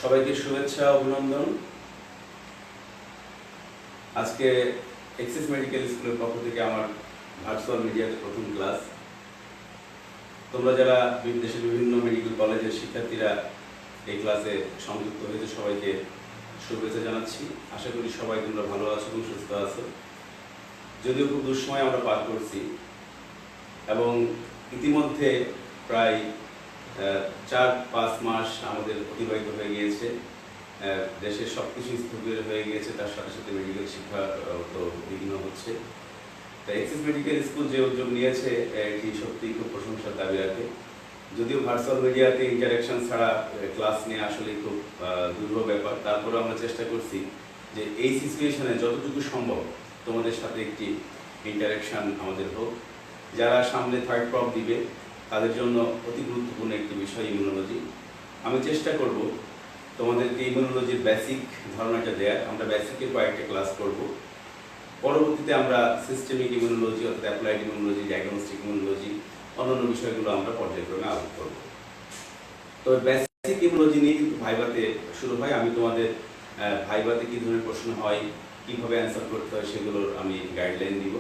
সবাইকে শুভেচ্ছা অভিনন্দন। আজকে এক্সিস মেডিকেল স্কুলের পক্ষ থেকে আমার ভার্চুয়াল মিডিয়াতে প্রথম ক্লাস। তোমরা যারা দেশের বিভিন্ন মেডিকেল কলেজের শিক্ষার্থীরা এই ক্লাসে সংযুক্ত হয়েছে সবাইকে শুভেচ্ছা জানাচ্ছি। আশা করি সবাই তোমরা ভালো আছো এবং সুস্থ আছো। যদিও খুব দুঃসময় আমরা পার করছি এবং ইতিমধ্যে প্রায় 4-5 মাস আমাদের অতিবাহিত হয়ে গিয়েছে। দেশের সব কিছু স্থবির হয়ে গিয়েছে, তার সাথে সাথে মেডিকেল শিক্ষা তো বিঘ্ন হচ্ছে। তাই এক্সিস মেডিকেল স্কুল যে উদ্যোগ নিয়েছে এটি সত্যিই খুব প্রশংসার দাবি রাখে। যদিও ভার্চুয়াল মিডিয়াতে ইন্টারাকশন ছাড়া ক্লাস নিয়ে আসলে খুব দুর্বল ব্যাপার, তারপরেও আমরা চেষ্টা করছি যে এই সিচুয়েশনে যতটুকু সম্ভব তোমাদের সাথে একটি ইন্টারাকশন আমাদের হোক। যারা সামনে থার্ড প্রপ দিবে তাদের জন্য অতি গুরুত্বপূর্ণ একটি বিষয় ইমিউনোলজি। আমি চেষ্টা করব তোমাদেরকে ইমিউনোলজির বেসিক ধারণাটা দেওয়ার। আমরা বেসিকের কয়েকটা ক্লাস করব, পরবর্তীতে আমরা সিস্টেমিক ইমিউনোলজি অর্থাৎ অ্যাপ্লাইড ইমিউনোলজি, ডায়াগনস্টিক ইমিউনোলজি, অন্যান্য বিষয়গুলো আমরা পর্যায়ক্রমে আলোচনা করব। তো বেসিক ইমিউনোলজি নিয়ে কিন্তু ভাইভাতে শুরু হয়। আমি তোমাদের ভাইভাতে কী ধরনের প্রশ্ন হয়, কীভাবে অ্যান্সার করতে হয় সেগুলোর আমি গাইডলাইন দিব।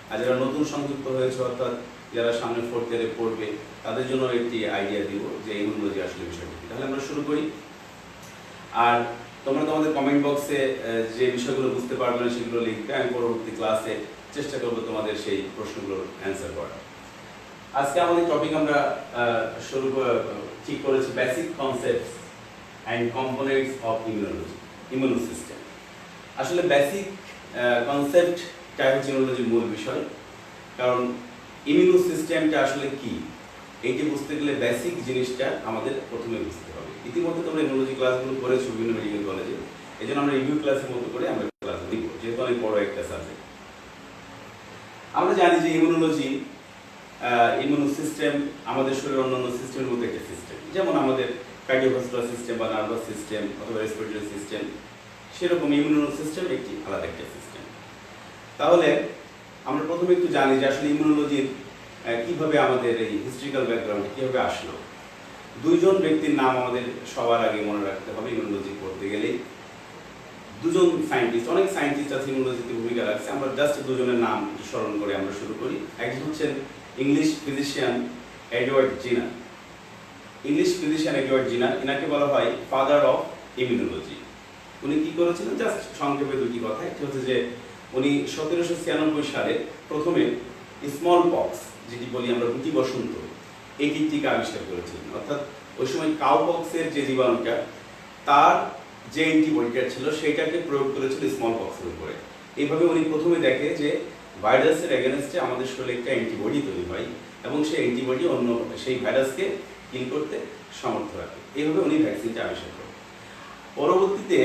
আর যারা নতুন সংযুক্ত হয়েছে অর্থাৎ যারা সামনে 4th ইয়ারে পড়বে তাদের জন্য একটি আইডিয়া দিব যে ইমিউনোলজি আসলে বিষয়টি। তাহলে আমরা শুরু করি। আর তোমরা তোমাদের কমেন্ট বক্সে যে বিষয়গুলো বুঝতে পারবে না সেগুলো লিখবে, আমি পরবর্তী ক্লাসে চেষ্টা করবো তোমাদের সেই প্রশ্নগুলোর অ্যান্সার করার। আজকে আমাদের টপিক আমরা শুরু ঠিক করেছি basic concepts and components of immunology, immuno system. আসলে বেসিক কনসেপ্টটাই হচ্ছে ইমিউনোলজির মূল বিষয়, কারণ ইমিউনো সিস্টেমটা আসলে কি এইটি বুঝতে গেলে বেসিক জিনিসটা আমাদের প্রথমে বুঝতে হবে। ইতিমধ্যে তোমরা ইমিউনোলজি ক্লাসগুলো করেছো বিভিন্ন মেডিকেল কলেজে, এই জন্য আমরা রিভিউ ক্লাসের মতো করে আমরা ক্লাস নিব, যেহেতু অনেক বড় একটা সাবজেক্ট। আমরা জানি যে ইমিউনোলজি, ইমিউনো সিস্টেম আমাদের শরীরের অন্যান্য সিস্টেমের মধ্যে একটা সিস্টেম। যেমন আমাদের কার্ডিওভাস্কুলার সিস্টেম বা নার্ভাস সিস্টেম অথবা রেসপিরেটরি সিস্টেম, সেরকম ইমিউনো সিস্টেম একটি আলাদা একটা সিস্টেম। তাহলে আমরা প্রথমে একটু জানি যে আসলে ইমিউনোলজির কীভাবে আমাদের এই হিস্ট্রিক্যাল ব্যাকগ্রাউন্ড কীভাবে আসলো। দুইজন ব্যক্তির নাম আমাদের সবার আগে মনে রাখতে হবে ইমিউনোলজি পড়তে গেলেই। দুজন সায়েন্টিস্ট, অনেক সায়েন্টিস্ট আছে ইমিউনোলজিতে ভূমিকা রাখছে, আমরা জাস্ট দুজনের নাম স্মরণ করে আমরা শুরু করি। একজন হচ্ছেন ইংলিশ ফিজিশিয়ান এডওয়ার্ড জিনার। ইংলিশ ফিজিশিয়ান এডওয়ার্ড জিনার, এনাকে বলা হয় ফাদার অফ ইমিউনোলজি। উনি কী করেছিলেন জাস্ট সংক্ষেপে দুটি কথা। একটি হচ্ছে যে উনি 1796 সালে প্রথমে স্মল পক্স, যেটি বলি আমরা গুটি বসন্ত, এটির টিকা আবিষ্কার করেছিলেন। অর্থাৎ ওই সময় কাউ পক্সের যে জীবাণুটা তার যে অ্যান্টিবডিটা ছিল সেইটাকে প্রয়োগ করেছিল স্মল পক্সের উপরে। এইভাবে উনি প্রথমে দেখে যে ভাইরাসের এগেনস্টে আমাদের শরীরে একটা অ্যান্টিবডি তৈরি হয় এবং সেই অ্যান্টিবডি অন্য সেই ভাইরাসকে কিল করতে সমর্থ রাখে। এইভাবে উনি ভ্যাকসিনটা আবিষ্কার করেন। পরবর্তীতে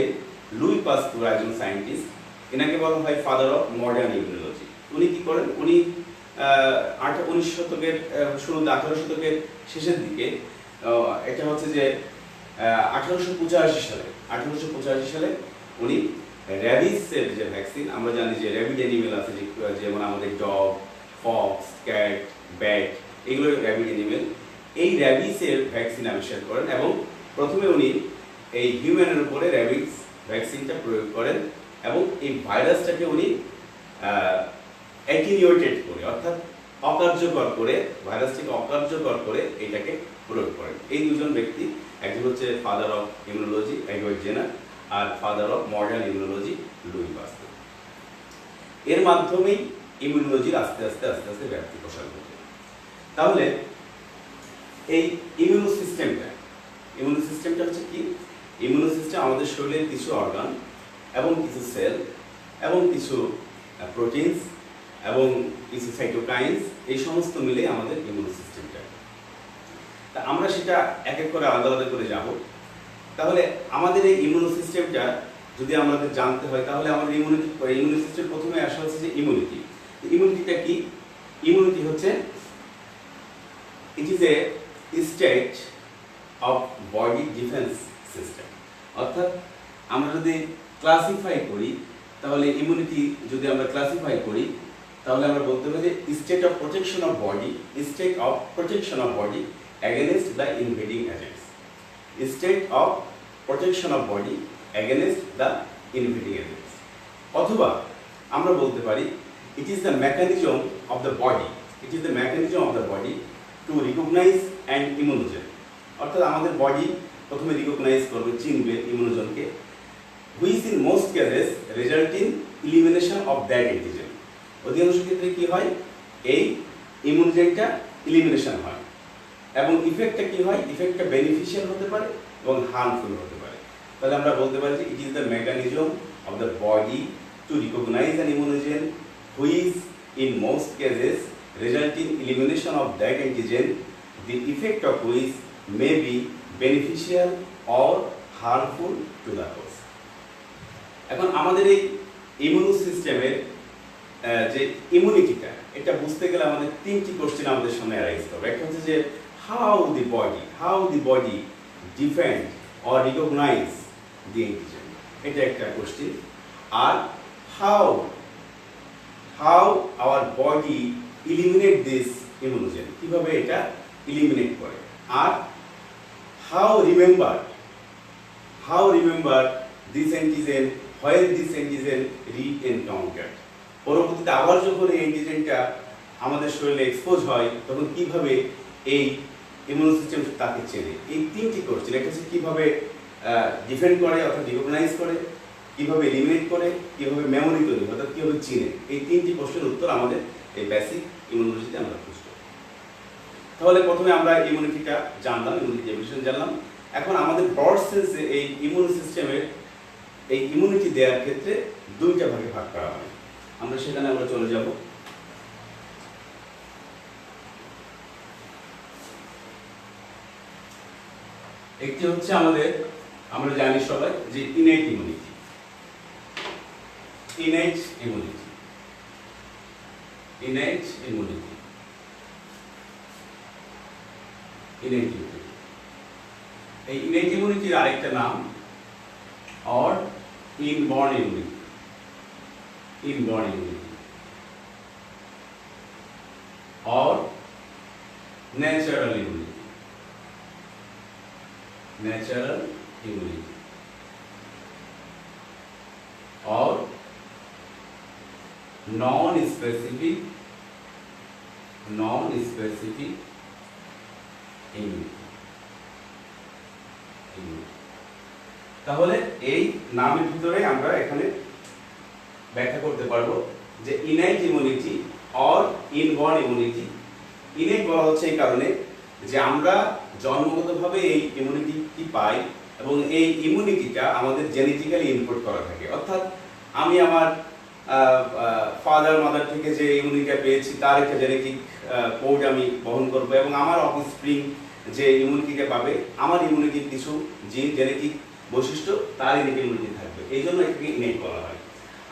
লুই পাস্তুর, একজন সায়েন্টিস্ট, এনাকে বলা হয় ফাদার অফ মডার্ন ইমিউনোলজি। উনি কি করেন, উনি 19 শতকের শুরুতে 18 শতকের শেষের দিকে, এটা হচ্ছে যে 1885 সালে উনি র্যাবিসের যে ভ্যাকসিন, আমরা জানি যে র্যাবিড অ্যানিমেল আছে যেমন আমাদের ডগ, ফক্স, ক্যাট, ব্যাট, এগুলো র্যাবিড অ্যানিমেল। এই র্যাবিসের ভ্যাকসিন আবিষ্কার করেন এবং প্রথমে উনি এই হিউম্যানের উপরে র্যাবিস ভ্যাকসিনটা প্রয়োগ করেন এবং এই ভাইরাসটাকে উনি অ্যাটিনিউটেড করে অর্থাৎ অকার্যকর করে, ভাইরাসটিকে অকার্যকর করে এটাকে প্রয়োগ করেন। এই দুজন ব্যক্তি, একজন হচ্ছে father of immunology Edward Jenner আর father of modern immunology Louis Pasteur. এর মাধ্যমেই ইমিউনোলজির আস্তে আস্তে ব্যাপ্তি প্রসার ঘটে। তাহলে এই ইমিউনো সিস্টেমটা হচ্ছে কি? ইমিউনো সিস্টেম আমাদের শরীরের কিছু অর্গান এবং কিছু সেল এবং কিছু প্রোটিনস এবং কিছু সাইটোকাইনস, এই সমস্ত মিলে আমাদের ইমিউনো সিস্টেমটা। তা আমরা সেটা এক এক করে আলাদা আলাদা করে যাব। তাহলে আমাদের এই ইমিউনো সিস্টেমটা যদি আমাদের জানতে হয়, তাহলে আমাদের ইমিউনো সিস্টেম প্রথমে আসা হচ্ছে যে ইমিউনিটি। ইমিউনিটিটা কি? ইমিউনিটি হচ্ছে it is a state of body defence system. অর্থাৎ আমরা যদি ক্লাসিফাই করি, তাহলে ইমিউনিটি যদি আমরা ক্লাসিফাই করি তাহলে আমরা বলতে পারি যে state of protection of body against the invading agents, state of protection of body against the invading agents. অথবা আমরা বলতে পারি it is the mechanism of the body, it is the mechanism of the body to recognise and immunogen. অর্থাৎ আমাদের body প্রথমে recognise করবে, চিনবে ইমিউনোজনকে, which in most cases result in elimination of that antigen. অধিকাংশ ক্ষেত্রে কি হয়, এই ইমিউনোজেনটা ইলিমিনেশন হয় এবং ইফেক্টটা কি হয়, ইফেক্টটা বেনিফিশিয়াল হতে পারে এবং হার্মফুল হতে পারে। তাহলে আমরা বলতে পারি যে it is the mechanism of the body to recognise an immunogen which in most cases result in elimination of that antigen, the effect of which may be beneficial or harmful to the host. এখন আমাদের এই immune সিস্টেমের যে ইমিউনিটিটা, এটা বুঝতে গেলে আমাদের তিনটি কোশ্চেন আমাদের সামনে অ্যারাইজ হবে। একটা হচ্ছে যে how the body defend or recognise the antigen, এটা একটা কোশ্চেন। আর how our body eliminate this immunogen, কিভাবে এটা ইলিমিনেট করে। আর how remember this antigen when this antigen re-encountered, পরবর্তীতে আবার যখন এই অ্যান্টিজেনটা আমাদের শরীরে এক্সপোজ হয় তখন কিভাবে এই ইমিউন সিস্টেম তাকে চেনে। এই তিনটি কোশ্চেন, একটা হচ্ছে কিভাবে ডিফেন্ড করে অর্থাৎ রিকগনাইজ করে, কিভাবে এলিমিনেট করে, কিভাবে মেমোরি তৈরি অর্থাৎ কিভাবে চিনে। এই তিনটি কোশ্চেনের উত্তর আমাদের এই বেসিক ইমিউনোলজিতে আমরা খুঁজব। তাহলে প্রথমে আমরা ইমিউনিটিটা জানলাম, ইমিউনিটি ডেফিনিশন জানলাম। এখন আমাদের ব্রড সেন্সে এই ইমিউন সিস্টেমের এই ইমিউনিটি দেওয়ার ক্ষেত্রে দুইটা ভাগে ভাগ করা হয়। আমরা সেখানে চলে যাব। একটি হচ্ছে আমরা জানি সবাই যে ইনেট ইমিউনিটি, এই ইনেট ইমিউনিটির আরেকটা নাম or inborn immunity, or natural immunity, or non-specific immunity। তাহলে এই নামের ভিতরে আমরা এখানে ব্যাখ্যা করতে পারবো যে innate immunity or inborn immunity. Innate বলা হচ্ছে এই কারণে যে আমরা জন্মগতভাবে এই ইমিউনিটি পাই এবং এই ইমিউনিটিটা আমাদের জেনেটিক্যালি ইনপুট করা থাকে। অর্থাৎ আমি আমার ফাদার মাদার থেকে যে ইমিউনিটিটা পেয়েছি তার একটা জেনেটিক কোড আমি বহন করবো এবং আমার অফস্প্রিং যে ইমিউনিটিটা পাবে আমার ইমিউনিটির কিছু জেনেটিক বৈশিষ্ট্য তার ইমিউনিটি থাকবে, এই জন্য এটাকে ইনেট বলা হয়।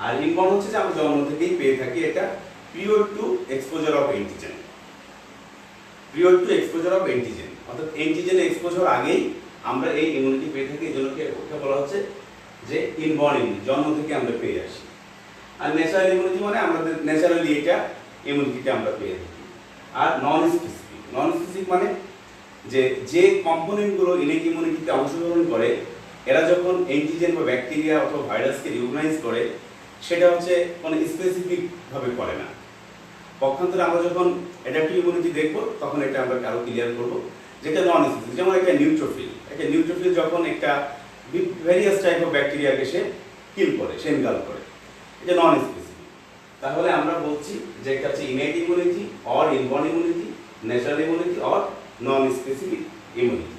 আর ইনবর্ন হচ্ছে যে আমরা জন্ম থেকেই পেয়ে থাকি, এটা period to exposure of antigen, অর্থাৎ অ্যান্টিজেন এক্সপোজার আগেই আমরা এই ইমিউনিটি পেয়ে থাকি, এই জন্য ওকে বলা হচ্ছে যে ইনবর্ন ইমিউনিটি, জন্ম থেকে আমরা পেয়ে আসি। আর ন্যাচারাল ইমিউনিটি মানে আমাদের ন্যাচারালি এটা ইমিউনিটিটা আমরা পেয়ে থাকি। আর নন স্পেসিফিক মানে যে কম্পোনেন্টগুলো ইনেট ইমিউনিটিতে অংশগ্রহণ করে এরা যখন অ্যান্টিজেন বা ব্যাকটেরিয়া অথবা ভাইরাসকে রিকগনাইজ করে সেটা হচ্ছে কোনো স্পেসিফিক ভাবে করে না। পক্ষান্তরে আমরা যখন অ্যাডাপটিভ ইমিউনিটি দেখব তখন এটা আমরা আরো ক্লিয়ার করব, যেটা নন স্পেসিফিক। যেমন একটা নিউট্রোফিল যখন একটা ভেরিয়াস টাইপ অফ ব্যাকটেরিয়াকে সে কিল করে, সে এনগাল করে, এটা নন স্পেসিফিক। তাহলে আমরা বলছি যে এটা হচ্ছে innate immunity or inborn immunity, natural immunity or non specific immunity.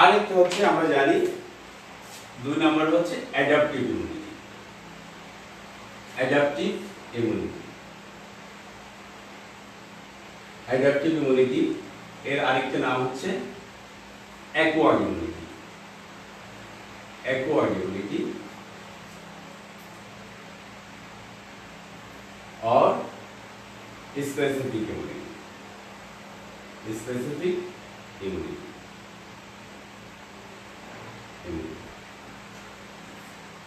আরেকটা হচ্ছে আমরা জানি 2 নম্বর হচ্ছে অ্যাডাপটিভ ইমিউনিটি। এর আরেকটা নাম হচ্ছে acquired immunity or specific immunity।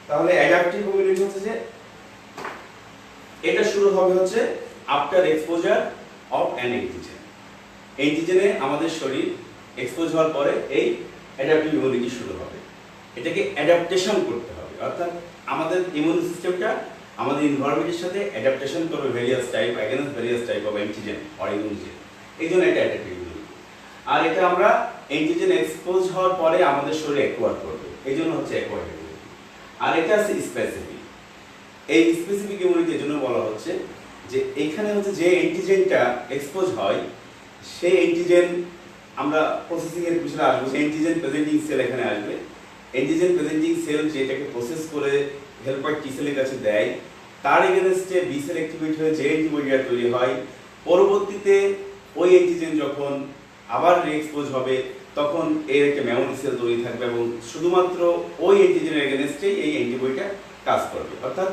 তাহলে অ্যাডাপটিভ ইমিউনিটি হচ্ছে যে এটা শুরু হবে হচ্ছে after exposure of an antigen, অ্যান্টিজেনে আমাদের শরীর এক্সপোজ হওয়ার পরে এই অ্যাডাপটিভ ইমিউনিটি শুরু হবে। এটাকে অ্যাডাপ্টেশন করতে হবে, অর্থাৎ আমাদের ইমিউন সিস্টেমটা আমাদের এনভায়রনমেন্টের সাথে অ্যাডাপ্টেশন করবে various type against various type of antigen or immunogen. এই জন্য এটা অ্যাডাপটিভ ইমিউনিটি। আর এটা আমরা অ্যান্টিজেন এক্সপোজ হওয়ার পরে আমাদের শরীরে অ্যাকোয়ার করবে, এই জন্য হচ্ছে অ্যাকোয়ার ইমিউনিটি। আর এটা আছে স্পেসিফিক। এই স্পেসিফিক ইমিউনিটির জন্য বলা হচ্ছে যে এখানে হচ্ছে যে অ্যান্টিজেনটা এক্সপোজ হয় সেই অ্যান্টিজেন, আমরা প্রসেসিং এর পিছনে আসবো, সেই অ্যান্টিজেন প্রেজেন্টিং সেল এখানে আসবে। অ্যান্টিজেন প্রেজেন্টিং সেল যেটাকে প্রসেস করে হেল্পার টি সেলের কাছে দেয়, তার এগেনস্টে বি সেল অ্যাক্টিভেট হয়ে যে অ্যান্টিবডিটা তৈরি হয়, পরবর্তীতে ওই অ্যান্টিজেন যখন আবার রিএক্সপোজ হবে তখন এর একটা মেমোরি সেল তৈরি থাকবে এবং শুধুমাত্র ওই অ্যান্টিজেনের এগেনস্টেই এই অ্যান্টিবডিটা কাজ করবে, অর্থাৎ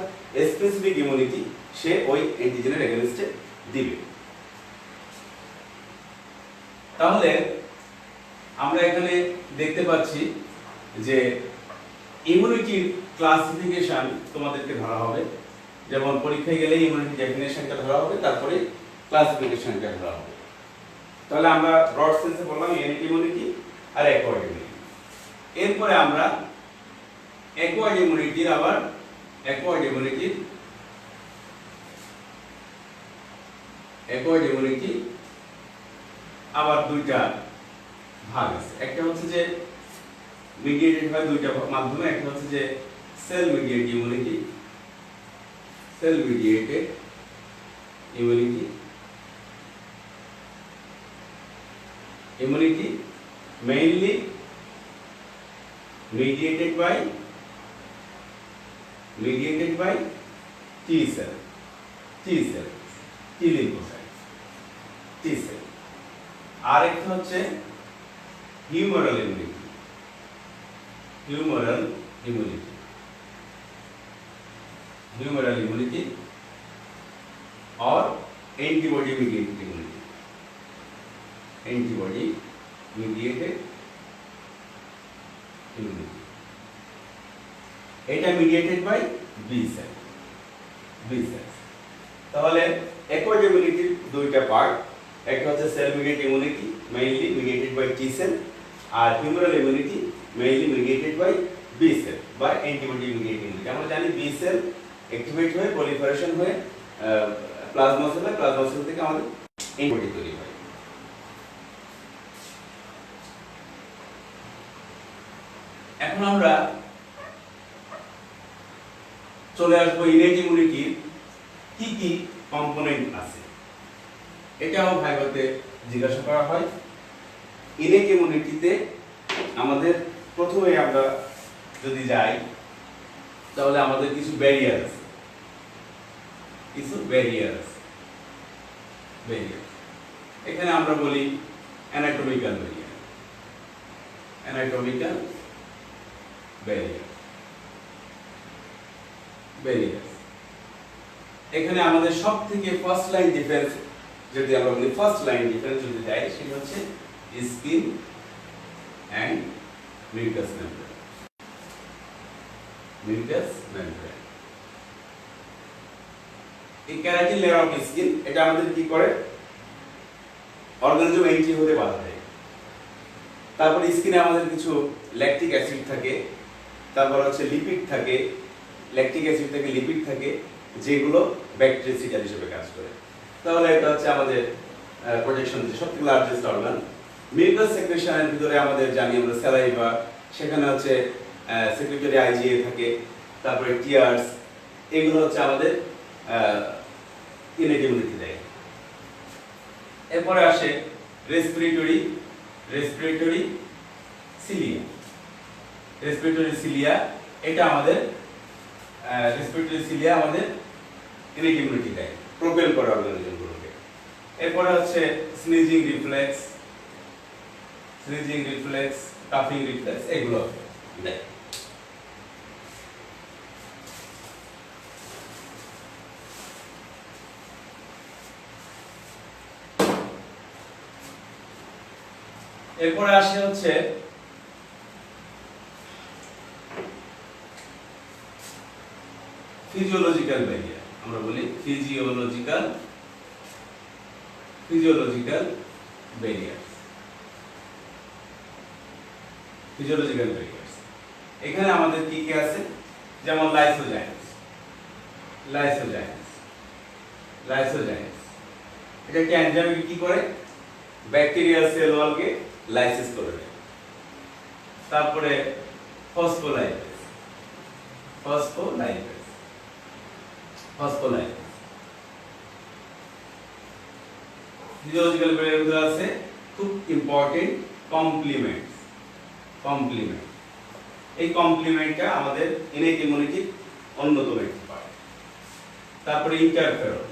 স্পেসিফিক ইমিউনিটি সে ওই অ্যান্টিজেনের এগেনস্টে দিবে। তাহলে আমরা এখানে দেখতে পাচ্ছি যে ইমিউনিটির ক্লাসিফিকেশন তোমাদেরকে ধরা হবে, যেমন পরীক্ষায় গেলে ইমিউনিটি ডেফিনেশনটা ধরা হবে, তারপরে ক্লাসিফিকেশনটা ধরা হবে। তাহলে আমরা ব্রড সেন্সে বললাম ইউনিট ইমিউনিটি আর অ্যাকোয়ার্ড ইমিউনিটি। এরপরে আমরা অ্যাকোয়ার্ড ইমিউনিটির আবার দুইটা ভাগ আছে। একটা হচ্ছে যে মিডিয়েটেড হয় দুইটা মাধ্যমে, একটা হচ্ছে যে cell mediated immunity mainly mediated by T cell, T lymphocytes, T cell। আর একটা হচ্ছে humoral immunity or antibody mediated immunity, এটা মিডিয়েটেড বাই বি সেল। তাহলে অ্যাকোয়ার্ড ইমিউনিটির দুইটা পার্ট, একটা হচ্ছে cell mediated immunity mainly mediated by T cell, আর humoral immunity mainly mediated by B cell বা অ্যান্টিবডি মিডিয়েটেড ইমিউনিটি। আমরা জানি বি সেল অ্যাক্টিভেট হয়ে পলিফারেশন হয়ে প্লাজমা সেল থেকে আমাদের অ্যান্টিবডি তৈরি হয়। এখন আমরা চলে আসবো ইনেট ইমিউনিটির কি কি কম্পোনেন্ট আছে, এটাও ভাইভাতে জিজ্ঞাসা করা হয়। ইনেট ইমিউনিটিতে আমাদের প্রথমে আমরা যদি যাই তাহলে আমাদের কিছু ব্যারিয়ার আছে, এখানে আমরা বলি অ্যানাটমিক্যাল ব্যারিয়ার। এখানে আমাদের সব থেকে ফার্স্ট লাইন ডিফেন্স যদি আমরা বলি, যদি দেয় সেটা হচ্ছে স্কিন অ্যান্ড মিউকাস মেমব্রেন। এই কেরাটিন লেয়ার অফ স্কিন এটা আমাদের কি করে, অর্গানিজম এন্ট্রি হতে বাধা দেয়। তারপরে স্কিনে আমাদের কিছু ল্যাকটিক অ্যাসিড থাকে, তারপর হচ্ছে লিপিড থাকে, ল্যাকটিক অ্যাসিড থাকে, লিপিড থাকে, যেগুলো ব্যাকটেরিয়াল হিসেবে কাজ করে। তাহলে এটা হচ্ছে আমাদের প্রোটেকশন যে সবথেকে লার্জেস্ট অর্গান। মিউকাস সেক্রেশনের ভিতরে আমাদের জানি আমরা স্যালাইভা, সেখানে হচ্ছে সেক্রেটরি আইজিএ থাকে, তারপরে টিয়ার্স, এগুলো হচ্ছে আমাদের ইনেট ইমিউনিটি দেয়। এরপরে আসে রেসপিরেটরি সিলিয়া, এটা আমাদের রেসপিরেটরি সিলিয়া আমাদের ইনেট ইমিউনিটি দেয়, প্রোপেল করে অর্গানিজমগুলোকে। এরপরে হচ্ছে স্নিজিং রিফ্লেক্স, কাফিং রিফ্লেক্স, এগুলো দেয়। এরপরে আসে হচ্ছে ফিজিওলজিক্যাল ব্যারিয়ার, আমরা বলি ফিজিওলজিক্যাল ব্যারিয়ার্স, ফিজিওলজিক্যাল ব্যারিয়ার্স। এখানে আমাদের কি কি আছে, যেমন লাইসোজাইমস, লাইসোজাইমস, লাইসোজাইমস এটা কি এনজাইম কি করে, ব্যাকটেরিয়াল সেল ওয়ালকে লাইসিস করে দেয়। তারপরে phospholipase, phospholipase, phospholipase. Physiological barrier আছে খুব ইম্পর্টেন্ট কমপ্লিমেন্টস, কমপ্লিমেন্ট। এই কমপ্লিমেন্টটা আমাদের ইনেট ইমিউনিটির অন্যতম একটি পার্ট। তারপরে ইন্টারফেরন,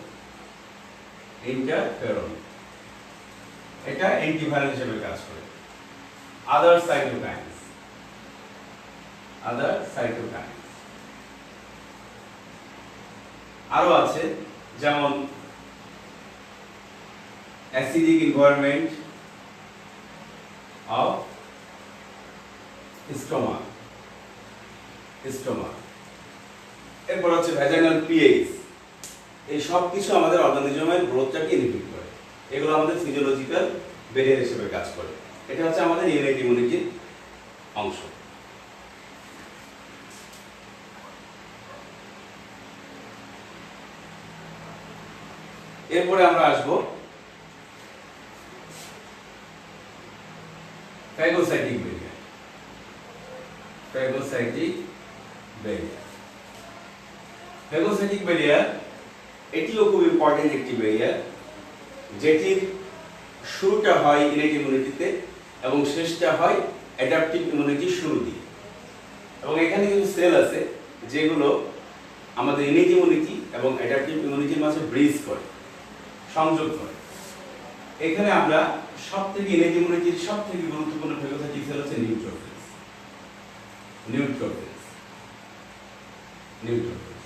ইন্টারফেরন এটা অ্যান্টিভাইরাল হিসেবে কাজ করে। আদার সাইটোকাইনস, আদার সাইটোকাইনস আরো আছে, যেমন acidic environment of stomach, stomach. এরপর হচ্ছে ভ্যাজাইনাল পিএইচ। এই সব কিছু আমাদের অর্গানিজমের গ্রোথটাকে ইনহিবিট করে। এগুলো আমাদের ফিজিওলজিক্যাল ব্যারিয়ার হিসেবে কাজ করে। এটা হচ্ছে আমাদের ইনেট ইমিউনিটির অংশ। এরপরে আমরা আসব phagocytic barrier, phagocytic barrier. Phagocytic barrier এটিও খুব ইম্পর্টেন্ট একটি ব্যারিয়ার, যেটির শুরুটা হয় ইনেট ইমিউনিটিতে এবং শেষটা হয় অ্যাডাপটিভ ইমিউনিটির শুরু দিয়ে। এবং এখানে কিছু সেল আছে যেগুলো আমাদের ইনেট ইমিউনিটি এবং অ্যাডাপটিভ ইমিউনিটির মাঝে ব্রিজ করে, সংযোগ করে। এখানে আমরা সবথেকে ইনেট ইমিউনিটির সবথেকে গুরুত্বপূর্ণ ফ্যাগোসাইটিক সেল হচ্ছে নিউট্রোফিলস, নিউট্রোফিলস, নিউট্রোফিলস।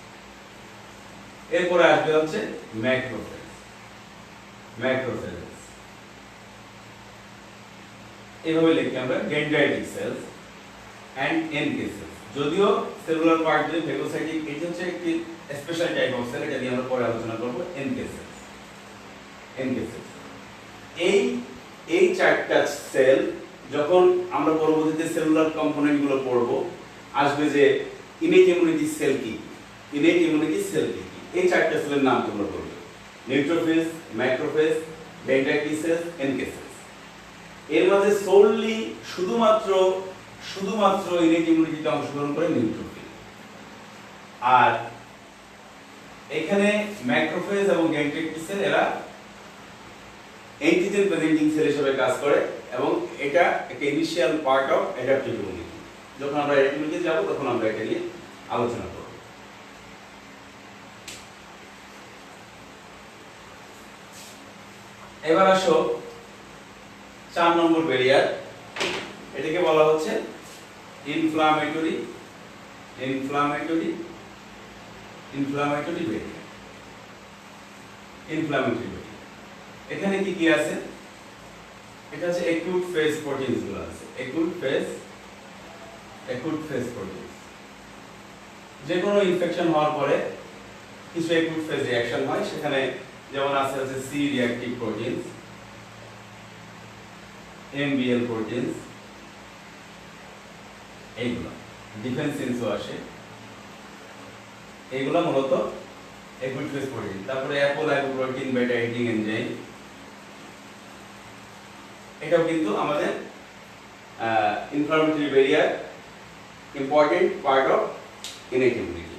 এরপরে আসবে হচ্ছে ম্যাক্রোফেজ, ম্যাক্রোফেজ। এইভাবে লিখি আমরা dendritic cells and NK cells. যদিও সেলুলার পার্ট যে ফ্যাগোসাইটিক, এটি হচ্ছে একটি স্পেশাল টাইপ অফ সেল, এটা নিয়ে আমরা পরে আলোচনা করব। NK cells, NK cells. এই চারটা সেল যখন আমরা পরবর্তীতে সেলুলার কম্পোনেন্ট গুলো পড়ব, আসবে যে ইনেট ইমিউনিটি সেল কি, ইনেট ইমিউনিটি সেল কি। এই চারটা সেলের নাম তোমরা বলবে, neutrophils, macrophage, dendritic cells, NK cells. এর মধ্যে সোললি শুধুমাত্র ইনেট ইমিউনিটিতে অংশগ্রহণ করে নিউট্রোফিল। আর এখানে ম্যাক্রোফেজ এবং ডেনড্রাইটিক সেল এরা অ্যান্টিজেন প্রেজেন্টিং সেল হিসেবে কাজ করে এবং এটা একটা initial part of adaptive immunity. যখন আমরা অ্যাডাপটিভ ইমিউনিটি যাব তখন আমরা এটা নিয়ে আলোচনা করব। এবার আসো 4 নম্বর ব্যারিয়ার। এটাকে বলা হচ্ছে inflammatory, inflammatory, inflammatory barrier, inflammatory barrier. এখানে কি কি আছে, এটা হচ্ছে অ্যাকিউট ফেজ প্রোটিনস গুলো আছে, acute phase, acute phase proteins. যে কোনো ইনফেকশন হওয়ার পরে কিছু অ্যাকিউট ফেজ রিঅ্যাকশন হয়, সেখানে যেমন আছে হচ্ছে C reactive proteins, MBL proteins, এইগুলো ডিফেন্সিনসও আসে। এইগুলো মূলত অ্যাকিউট ফেজ প্রোটিন। তারপরে অ্যাপোলাইপোপ্রোটিন, বেটা এডিং এনজাইম, এটাও কিন্তু আমাদের inflammatory barrier important part of innate immunity.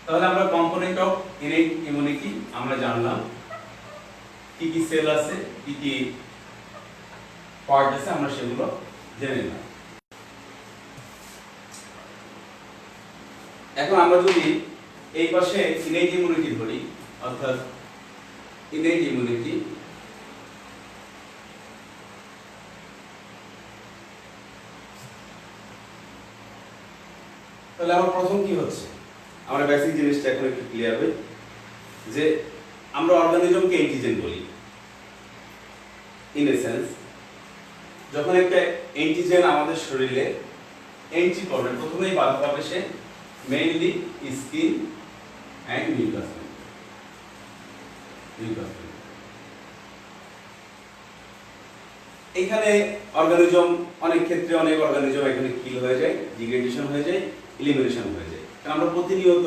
তাহলে আমরা কম্পোনেন্ট অফ ইনেট ইমিউনিটি আমরা জানলাম, কি কি সেল আছে, কি কি পার্ট আছে, আমরা সেগুলো জেনে নিলাম। এখন আমরা যদি এই পাশে ইনেট ইমিউনিটি ধরি, অর্থাৎ ইনেট ইমিউনিটি, তাহলে আমার প্রথম কি হচ্ছে, আমরা বেসিক জিনিসটা এখন একটু ক্লিয়ার হই যে আমরা অর্গানিজমকে অ্যান্টিজেন বলি। ইন এ সেন্স, যখন একটা অ্যান্টিজেন আমাদের শরীরে এন্ট্রি করবে, প্রথমেই বাধা পাবে সে মেইনলি স্কিন অ্যান্ড মিউকাস। এখানে অর্গানিজম অনেক ক্ষেত্রে অনেক অর্গানিজম এখানে কিল হয়ে যায়, ডিগ্রেডেশন হয়ে যায়, এলিমিনেশন হয়ে যায়, কারণ আমরা প্রতিনিয়ত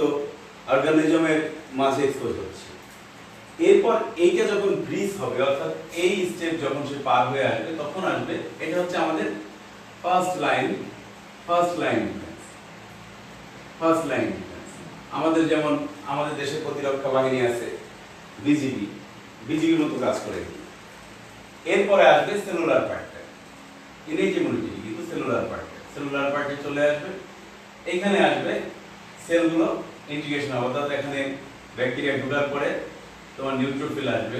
অর্গানিজমের মাঝে এক্সপোজ হচ্ছি। এরপর এইটা যখন ব্রিজ হবে, অর্থাৎ এই স্টেপ যখন সে পার হয়ে আসবে, তখন আসবে এটা হচ্ছে আমাদের ফার্স্ট লাইন ডিফেন্স। আমাদের যেমন আমাদের দেশের প্রতিরক্ষা বাহিনী আছে বিজিবির মতো কাজ করে। এরপরে আসবে সেলুলার পার্টটা, ইনেট ইমিউনিটি কিন্তু সেলুলার পার্টে চলে আসবে। এইখানে আসবে সেলগুলো ইন্টিগ্রেশন হবে, অর্থাৎ এখানে ব্যাকটেরিয়া ঢোকার পরে তোমার নিউট্রোফিল আসবে।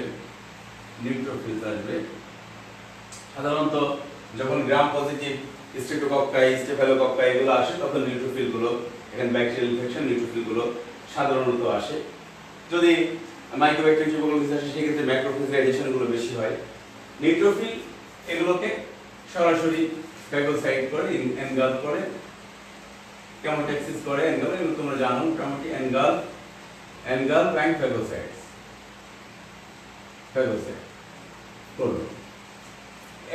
সাধারণত যখন গ্রাম পজিটিভ স্ট্রেপ্টোকক্কাই, স্টেফাইলোকক্কাই এগুলো আসে, তখন নিউট্রোফিল গুলো, এখানে ব্যাকটেরিয়াল ইনফেকশন, নিউট্রোফিল গুলো সাধারণত আসে। যদি মাইক্রোব্যাকটেরিয়াম টিউবারকুলোসিস আসে, সেক্ষেত্রে ম্যাক্রোফেজ রেডিয়েশন গুলো বেশি হয়। নিউট্রোফিল এগুলোকে সরাসরি ফ্যাগোসাইট করে, এনগালফ করে, কেমোট্যাক্সিস করে, এনগালফ, এগুলো তোমরা জানো মোটামুটি। এনগালফ অ্যান্ড ফ্যাগোসাইটস করবে।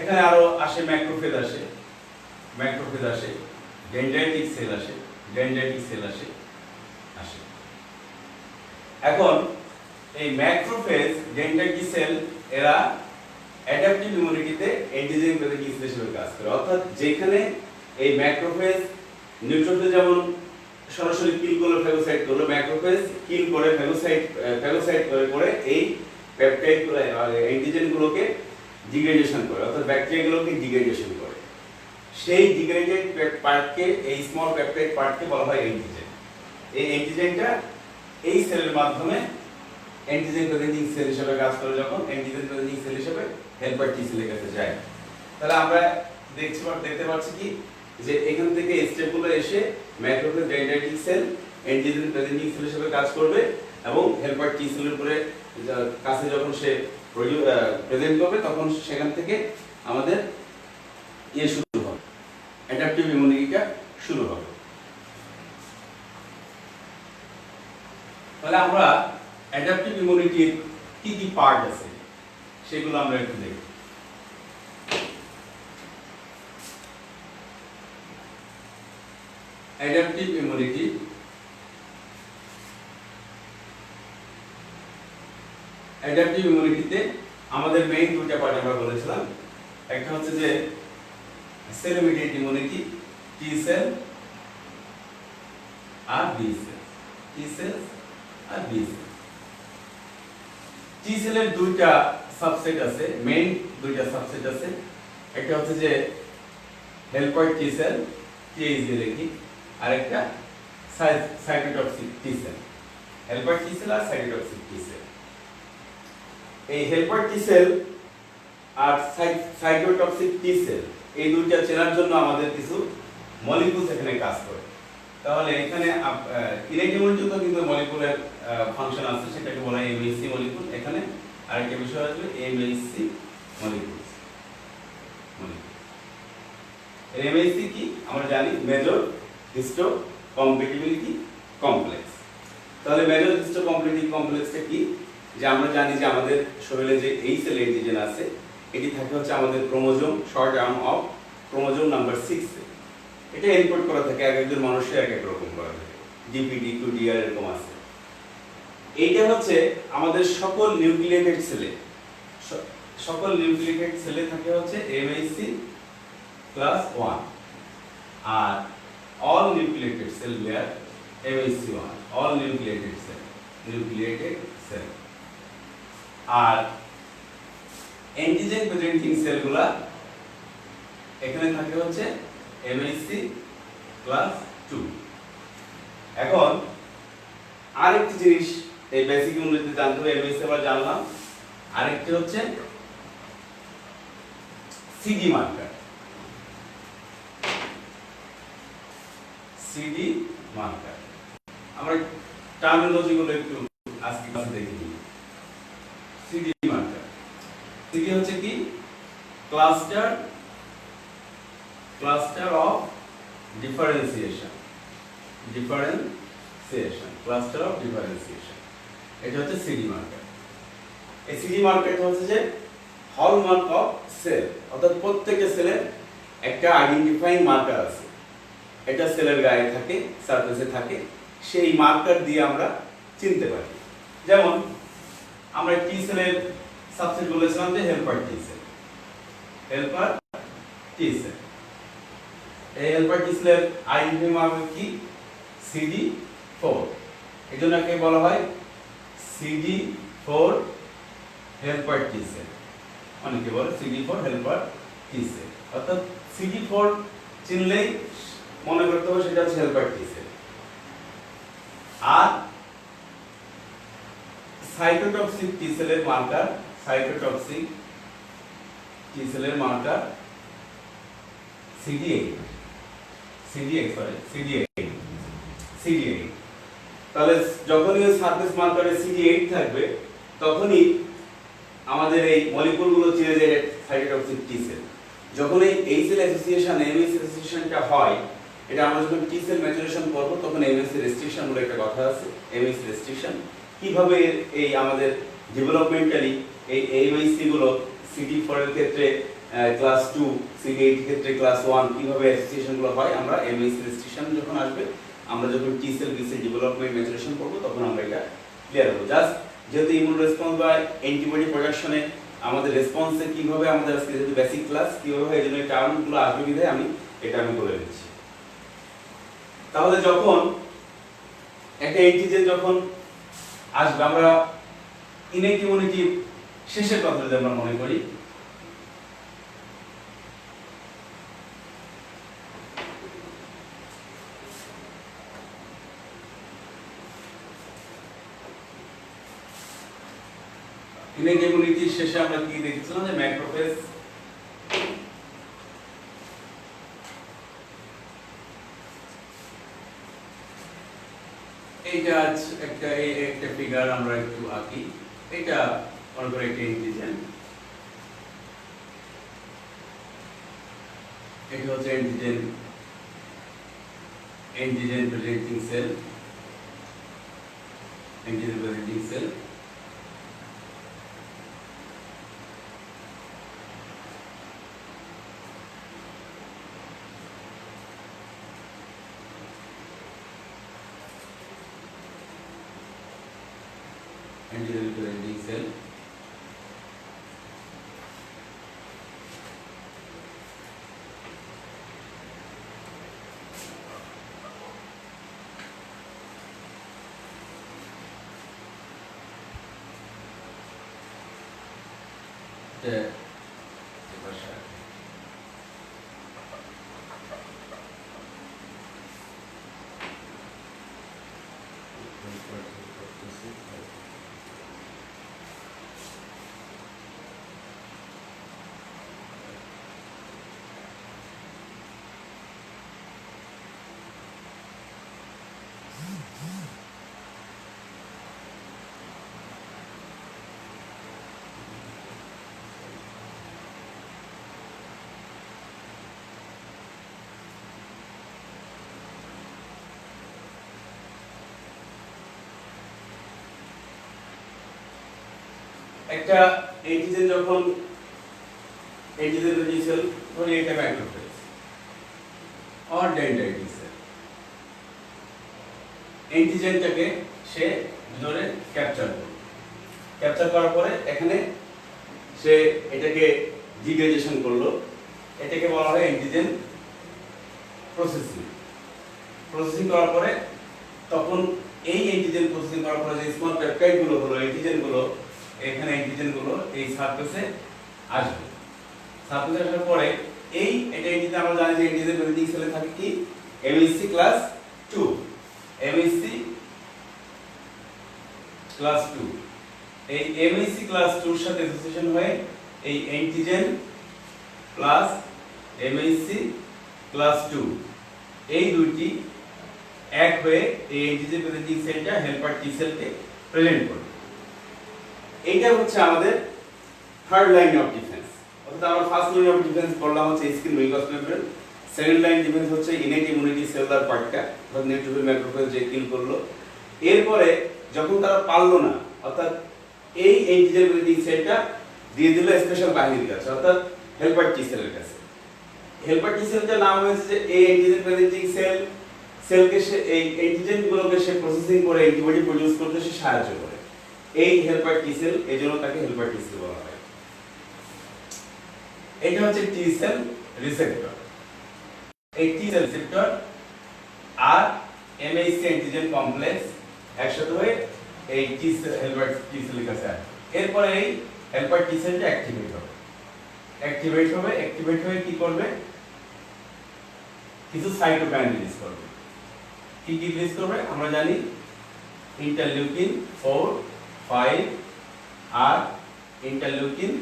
এখানে আরো আসে ম্যাক্রোফেজ আসে, ডেনড্রাইটিক সেল আসে। এখন এই ম্যাক্রোফেজ, ডেনড্রাইটিক সেল এরা অ্যাডাপটিভ ইমিউনিটিতে অ্যান্টিজেন প্রেজেন্টিং সেল হিসেবে কাজ করে, অর্থাৎ যেখানে এই ম্যাক্রোফেজ নিউট্রোফিল যেমন সরাসরি কিল করলো ফ্যাগোসাইট করলো, ম্যাক্রোফেজ কিল করে ফ্যাগোসাইট করে এই পেপটাইড অ্যান্টিজেন গুলোকে ডিগ্রেডেশন করে, অর্থাৎ ব্যাকটেরিয়া গুলোকে ডিগ্রেডেশন করে। সেই ডিগ্রেডেড পার্টকে, এই স্মল পেপটাইড পার্টকে বলা হয় অ্যান্টিজেন। এই অ্যান্টিজেনটা এই সেলের মাধ্যমে অ্যান্টিজেন প্রেজেন্টিং সেল হিসেবে কাজ করে, যখন অ্যান্টিজেন প্রেজেন্টিং সেল হিসেবে হেল্পার টি সেলের কাছে যায়। তাহলে আমরা দেখতে পাচ্ছি কি যে এখান থেকে স্টেপগুলো এসে macrophage, dendritic cell antigen presenting cell হিসেবে কাজ করবে, এবং হেল্পার টি সেলের উপরে কাছে যখন সে প্রেজেন্ট করবে, তখন সেখান থেকে আমাদের শুরু হবে, অ্যাডাপটিভ ইমিউনিটিটা শুরু হবে। তাহলে আমরা অ্যাডাপটিভ ইমিউনিটির কি কি পার্ট আছে সেগুলো আমরা একটু দেখি। অ্যাডাপটিভ ইমিউনিটিতে আমাদের মেইন দুটো পার্ট আমরা বলেছিলাম। একটা হচ্ছে যে cell immediate immunity, T cell আর বি সেল। টি সেলের দুইটা সাবসেট আছে, মেইন দুইটা সাবসেট আছে। একটা হচ্ছে যে হেল্পার টি সেল, টিএইচডি লিখি, আর একটা cytotoxic T cell. Helper T cell আর সাইটোটক্সিক টি সেল। এই হেল্পার টি সেল আর সাইটোটক্সিক টি সেল, এই দুইটা চেনার জন্য আমাদের কিছু মলিকুলস এখানে কাজ করে। তাহলে এখানে ইনেট ইমিউনিটিতে কিন্তু মলিকুলার ফাংশন আছে, সেটাকে বলা হয় এমএইচসি মলিকুল। এখানে আরেকটা বিষয় আসবে এমএইচসি মলিকুল। এমএইচসি কি আমরা জানি, মেজর হিস্টো কম্প্যাটিবিলিটি কমপ্লেক্স। তাহলে মেজর হিস্টো কম্প্যাটিবিলিটি কমপ্লেক্সটা কি? যে আমরা জানি যে আমাদের শরীরে যে এই সেল অ্যান্টিজেন আছে, এটি থাকে হচ্ছে আমাদের chromosome, short arm of chromosome number 6 এ। এটা এনকোড করা থাকে, এক একজন মানুষের এক এক রকম করা থাকে, ডিপিডি টু ডিআর এরকম আছে। এইটা হচ্ছে আমাদের সকল নিউক্লিয়েটেড সেলে থাকে হচ্ছে এমএইচসি প্লাস 1, আর all nucleated cell where MHC1, all nucleated cell আর অ্যান্টিজেন প্রেজেন্টিং সেলগুলা এখানে থাকে হচ্ছে MHC প্লাস 2। এখন আরেকটি জিনিস এই বেসিক ইউনিটে জানতে হবে, MHC আমরা জানলাম, আরেকটি হচ্ছে সিডি মার্কার। সিডি মার্কার আমরা টার্মিনোলজি গুলো একটু আজকে ক্লাসে দেখে নিই। সিডি মার্কার, সিডি হচ্ছে কি? Cluster of differentiation, cluster of differentiation, এটা হচ্ছে সিডি মার্কার। এই সিডি মার্কারটা হচ্ছে যে হলমার্ক অফ সেল, অর্থাৎ প্রত্যেকটা সেলের একটা আইডেন্টিফাইং মার্কার আছে, এটা সেলের গায়ে থাকে, সারফেসে থাকে, সেই মার্কার দিয়ে আমরা চিনতে পারি। যেমন আমরা টি সেলের সাবসেট বলেছিলাম যে helper T cell, helper T cell. এই হেল্পার টি সেলের আইডেন্টিফাইং মার্কার কি? CD4। এজন্য একে বলা হয় CD4 হেল্পার টি সেল, অনেকে বলে CD4 হেল্পার টি সেল। অর্থাৎ CD4 চিনলেই মনে করতে হবে সেটা হচ্ছে হেল্পার টি সেল। আর সাইটোটক্সিক টি সেলের মার্কার, সাইটোটক্সিক টি সেলের মার্কার CD8, CD8। তাহলে যখনই ওই সারফেস মার্কারে CD8 থাকবে তখনই আমাদের এই মলিকিউলগুলো চিনে যায় সাইটোটক্সিক টি সেল। যখন এই সেল অ্যাসোসিয়েশন এমএসসি অ্যাসোসিয়েশনটা হয়, এটা আমরা যখন টি সেল ম্যাচুরেশন করব তখন এমএসসি রেস্ট্রিকশন বলে একটা কথা আছে। এমএসসি রেস্ট্রিকশন কিভাবে এই আমাদের ডেভেলপমেন্টালি এই এমএসসি গুলো CD4 এর ক্ষেত্রে ক্লাস 2, CD8 এর ক্ষেত্রে ক্লাস 1 কিভাবে অ্যাসোসিয়েশন গুলো হয়, আমরা এমএসসি রেস্ট্রিকশন যখন আসবে, আমরা যখন T cell B cell development maturation করব তখন আমরা এটা ক্লিয়ার হবো। জাস্ট যেহেতু ইমিউন রেসপন্স বা অ্যান্টিবডি প্রোডাকশনে আমাদের রেসপন্সে কিভাবে আমাদের আজকে যেহেতু বেসিক ক্লাস কিভাবে এই জন্য টার্মগুলো আসবে বিধায় এটা আমি বলে দিচ্ছি। তাহলে যখন একটা অ্যান্টিজেন যখন আসবে, আমরা ইনেট ইমিউনিটি শেষের কথা যদি আমরা মনে করি, ইনেট ইমিউনিটির শেষে আমরা কি দেখেছিলাম যে ম্যাক্রোফেজ এইটা একটা ফিগার আমরা একটু আঁকি। এটা মনে করে একটা অ্যান্টিজেন, এটা হচ্ছে antigen presenting cell, antigen presenting cell. Antigen presenting cell, একটা অ্যান্টিজেন যখন অ্যান্টিজেন সেল ধরি এটা ম্যাক্রোফেজ অর ডেন্ড্রাইটিক সেল, অ্যান্টিজেনটাকে সে ভিতরে ক্যাপচার করবে, ক্যাপচার করার পরে এখানে সে এটাকে ডিগ্রেডেশন করলো, এটাকে বলা হয় অ্যান্টিজেন প্রসেসিং। প্রসেসিং করার পরে তখন এই অ্যান্টিজেন প্রসেসিং করার পরে যে স্মল পেপটাইড গুলো হলো, অ্যান্টিজেন গুলো, এখানে অ্যান্টিজেন গুলো এই সারফেসে আসবে। সারফেসে আসার পরে এটা অ্যান্টিজেন আমরা জানি যে অ্যান্টিজেন প্রেজেন্টিং সেলে থাকে কি এমএসসি ক্লাস 2, এমএসসি ক্লাস 2। এই এমএসসি ক্লাস 2 এর সাথে অ্যাসোসিয়েশন হয়ে এই অ্যান্টিজেন প্লাস এমএসসি ক্লাস 2 এই দুইটি এক হয়ে এই অ্যান্টিজেন প্রেজেন্টিং সেলটা হেল্পার টি সেলকে প্রেজেন্ট করে। এইটা হচ্ছে আমাদের থার্ড লাইন অফ ডিফেন্স। অর্থাৎ আমরা ফার্স্ট লাইন অফ ডিফেন্স করলাম হচ্ছে skin mucus membrane, second line defence হচ্ছে ইনেট ইমিউনিটি সেলুলার পার্টটা, অর্থাৎ নিউট্রোফিল ম্যাক্রোফেজ যে কিল করলো। এরপরে যখন তারা পারলো না, অর্থাৎ এই অ্যান্টিজেন প্রেজেন্টিং সেলটা দিয়ে দিল স্পেশাল বাহিনীর কাছে, অর্থাৎ হেল্পার টি সেলের কাছে। হেল্পার টি সেলটার নাম হয়েছে যে এই অ্যান্টিজেন প্রেজেন্টিং সেলকে সে এই অ্যান্টিজেন গুলোকে সে প্রসেসিং করে অ্যান্টিবডি প্রডিউস করতে সে সাহায্য করে, এই হেল্পার টি সেল, এজন্য তাকে হেল্পার টি সেল বলা হয়। এটা হচ্ছে টি সেল রিসেপ্টর। এই টি সেল রিসেপ্টর আর এমএইচসি অ্যান্টিজেন কমপ্লেক্স একসাথে হয়ে এই টি সেল হেল্পার টি সেলের কাছে আসে। এরপরে এই হেল্পার টি সেলটা অ্যাক্টিভেট হবে, অ্যাক্টিভেট হয়ে কি করবে, কিছু সাইটোকাইন রিলিজ করবে। কি কি রিলিজ করবে আমরা জানি, ইন্টারলিউকিন 4, 5 আর ইন্টারলিউকিন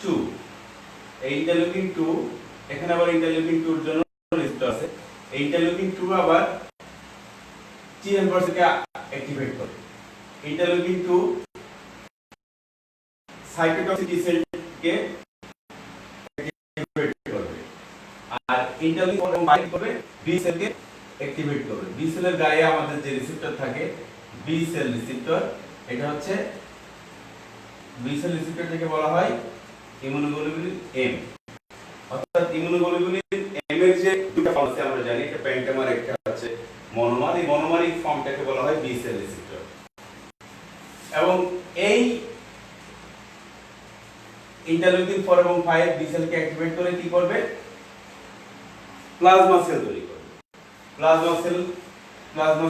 2। এই ইন্টারলিউকিন 2, এখানে আবার ইন্টারলিউকিন 2 এর জন্য রিসেপ্টর আছে। এই ইন্টারলিউকিন 2 আবার টি হেল্পারকে অ্যাক্টিভেট করে। ইন্টারলিউকিন 2 সাইটোটক্সিক টি সেলকে অ্যাক্টিভেট করবে, আর ইন্টারলিউকিন 4 এবং 5 করবে বি সেলকে অ্যাক্টিভেট করবে। বি সেলের গায়ে আমাদের যে রিসেপ্টর থাকে, বি সেল রিসেপ্টর, এটা হচ্ছে বি সেল রিসেপ্টরটাকে বলা হয় ইমিউনোগ্লোবুলিন এম। অর্থাৎ ইমিউনোগ্লোবুলিন এম এর যে দুটো ফর্ম আছে আমরা জানি, একটা পেন্টামার, একটা হচ্ছে মনোমার। এই মনোমারিক ফর্মটাকে বলা হয় বি সেল রিসেপ্টর। এবং এই ইন্টারলিউকিন 4 এবং 5 বি সেলকে অ্যাক্টিভেট করে কি করবে, প্লাজমা সেল তৈরি করবে। প্লাজমা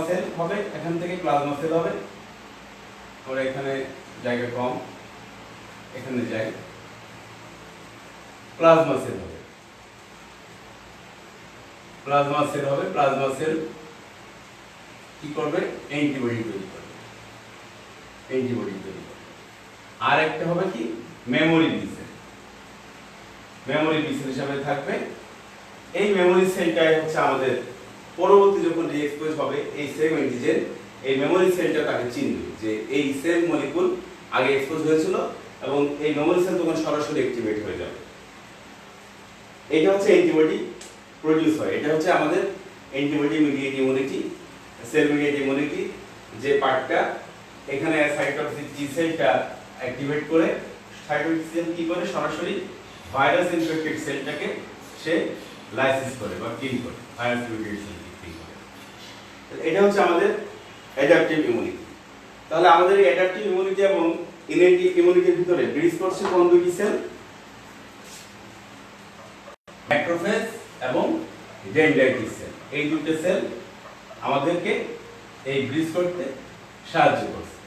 সেল হবে, এখান থেকে প্লাজমা সেল হবে। আমরা এখানে জায়গা কম, এখানে যাই, প্লাজমা সেল হবে। প্লাজমা সেল কি করবে, অ্যান্টিবডি তৈরি করবে। আর একটা হবে কি, মেমোরি বি সেল হিসাবে থাকবে। এই মেমোরি সেলটাই হচ্ছে আমাদের পরবর্তী যখন রিএক্সপোজ হবে এই সেম অ্যান্টিজেন, এই মেমোরি সেলটা তাকে চিনবে যে এই সেম মলিকুল আগে এক্সপোজ হয়েছিল, এবং এই মেমোরি সেল তখন সরাসরি অ্যাক্টিভেট হয়ে যাবে। এটা হচ্ছে অ্যান্টিবডি প্রডিউস হয়। এটা হচ্ছে আমাদের antibody mediate immunity, cell mediate immunity যে পার্টটা। এখানে সাইটোটক্সিক টি সেলটা অ্যাক্টিভেট করে, সাইটোটক্সিক সেল কি করে, সরাসরি ভাইরাস ইনফেক্টেড সেলটাকে সে লাইসিস করে বা কিল করে, ভাইরাস ইনফেক্টেড সেলকে কিল করে। এটা হচ্ছে আমাদের অ্যাডাপটিভ ইমিউনিটি। তাহলে আমাদের এই অ্যাডাপটিভ ইমিউনিটি এবং ইনহেরিটিভ ইমিউনিটির ভিতরে ব্রিজ করছে কোন দুটি সেল, ম্যাক্রোফেজ এবং ডেনড্রাইটিক সেল। এই দুটো সেল আমাদেরকে এই ব্রিজ করতে সাহায্য করছে।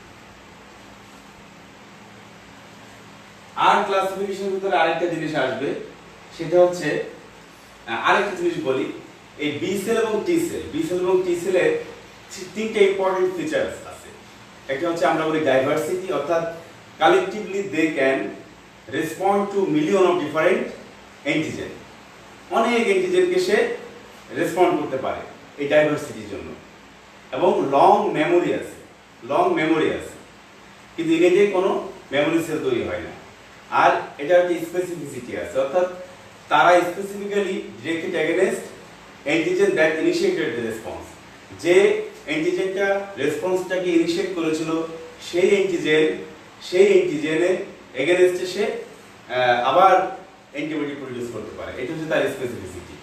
আর ক্লাসিফিকেশনের ভিতরে আরেকটা জিনিস আসবে, সেটা হচ্ছে আরেকটা জিনিস বলি, এই বি সেল এবং টি সেলের তিনটা ইম্পর্টেন্ট ফিচার্স আছে। একটা হচ্ছে আমরা বলি ডাইভার্সিটি, অর্থাৎ collectively they can respond to million of different antigen. অনেক অ্যান্টিজেনকে সে রেসপন্ড করতে পারে এই ডাইভার্সিটির জন্য। এবং লং মেমোরি আছে, কিন্তু এনে কোনো মেমোরি সেল তৈরি হয় না। আর এটা একটা স্পেসিফিসিটি আছে, অর্থাৎ তারা specifically directed against antigen that initiated the response. যে অ্যান্টিজেনটা রেসপন্সটাকে ইনিশিয়েট করেছিল, সেই অ্যান্টিজেনের এগেইনস্টে সে আবার অ্যান্টিবডি প্রডিউস করতে পারে। এটা হচ্ছে তার স্পেসিফিসিটি।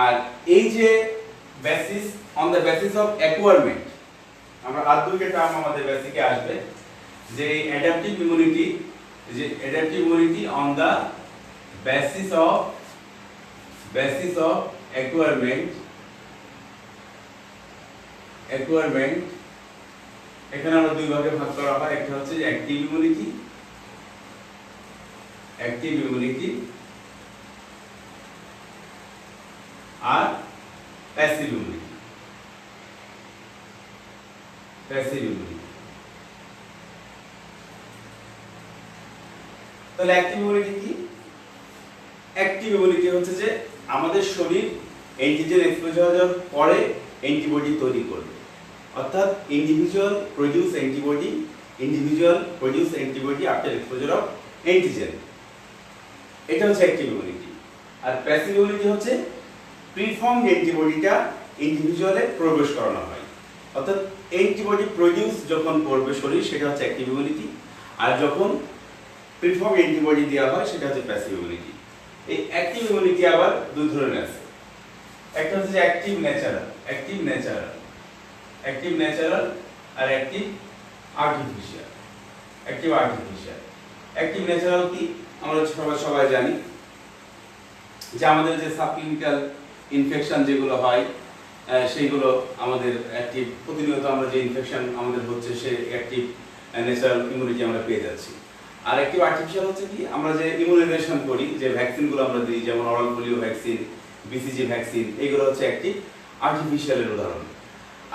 আর এই যে basis, on the basis of acquirement, আমরা আর দুইটা টার্ম আমাদের বেসিকে আসবে, যে adaptive immunity, on the basis of acquirement. এখানে আমরা দুই ভাগে ভাগ করা হয়, একটা হচ্ছে অ্যাক্টিভ ইমিউনিটি আর প্যাসিভ ইমিউনিটি। তাহলে অ্যাক্টিভ ইমিউনিটি কি? অ্যাক্টিভ ইমিউনিটি হচ্ছে যে আমাদের শরীর অ্যান্টিজেন এক্সপোজার হওয়ার পরে অ্যান্টিবডি তৈরি করবে, অর্থাৎ individual produce antibody after exposure of antigen. এটা হচ্ছে অ্যাক্টিভ ইমিউনিটি। আর প্যাসিভ ইমিউনিটি হচ্ছে প্রিফর্মড অ্যান্টিবডিটা ইন্ডিভিজুয়ালে প্রবেশ করানো হয়। অর্থাৎ অ্যান্টিবডি প্রডিউস যখন করবে শরীর সেটা হচ্ছে অ্যাক্টিভ ইমিউনিটি, আর যখন প্রিফর্ম অ্যান্টিবডি দেওয়া হয় সেটা হচ্ছে প্যাসিভ ইমিউনিটি। এই অ্যাক্টিভ ইমিউনিটি আবার দুই ধরনের আছে। একটা হচ্ছে অ্যাক্টিভ ন্যাচারাল, অ্যাক্টিভ ন্যাচারাল আর অ্যাক্টিভ আর্টিফিশিয়াল। অ্যাক্টিভ ন্যাচারাল কি আমরা সবাই জানি যে আমাদের যে সাবক্লিনিক্যাল ইনফেকশন যেগুলো হয় সেইগুলো আমাদের অ্যাক্টিভ, প্রতিনিয়ত আমরা যে ইনফেকশন আমাদের হচ্ছে সে অ্যাক্টিভ ন্যাচারাল ইমিউনিটি আমরা পেয়ে যাচ্ছি। আর অ্যাক্টিভ আর্টিফিশিয়াল হচ্ছে কি আমরা যে ইমিউনাইজেশন করি, যে ভ্যাকসিনগুলো আমরা দিই, যেমন oral polio vaccine, BCG vaccine, এগুলো হচ্ছে অ্যাক্টিভ আর্টিফিশিয়ালের উদাহরণ।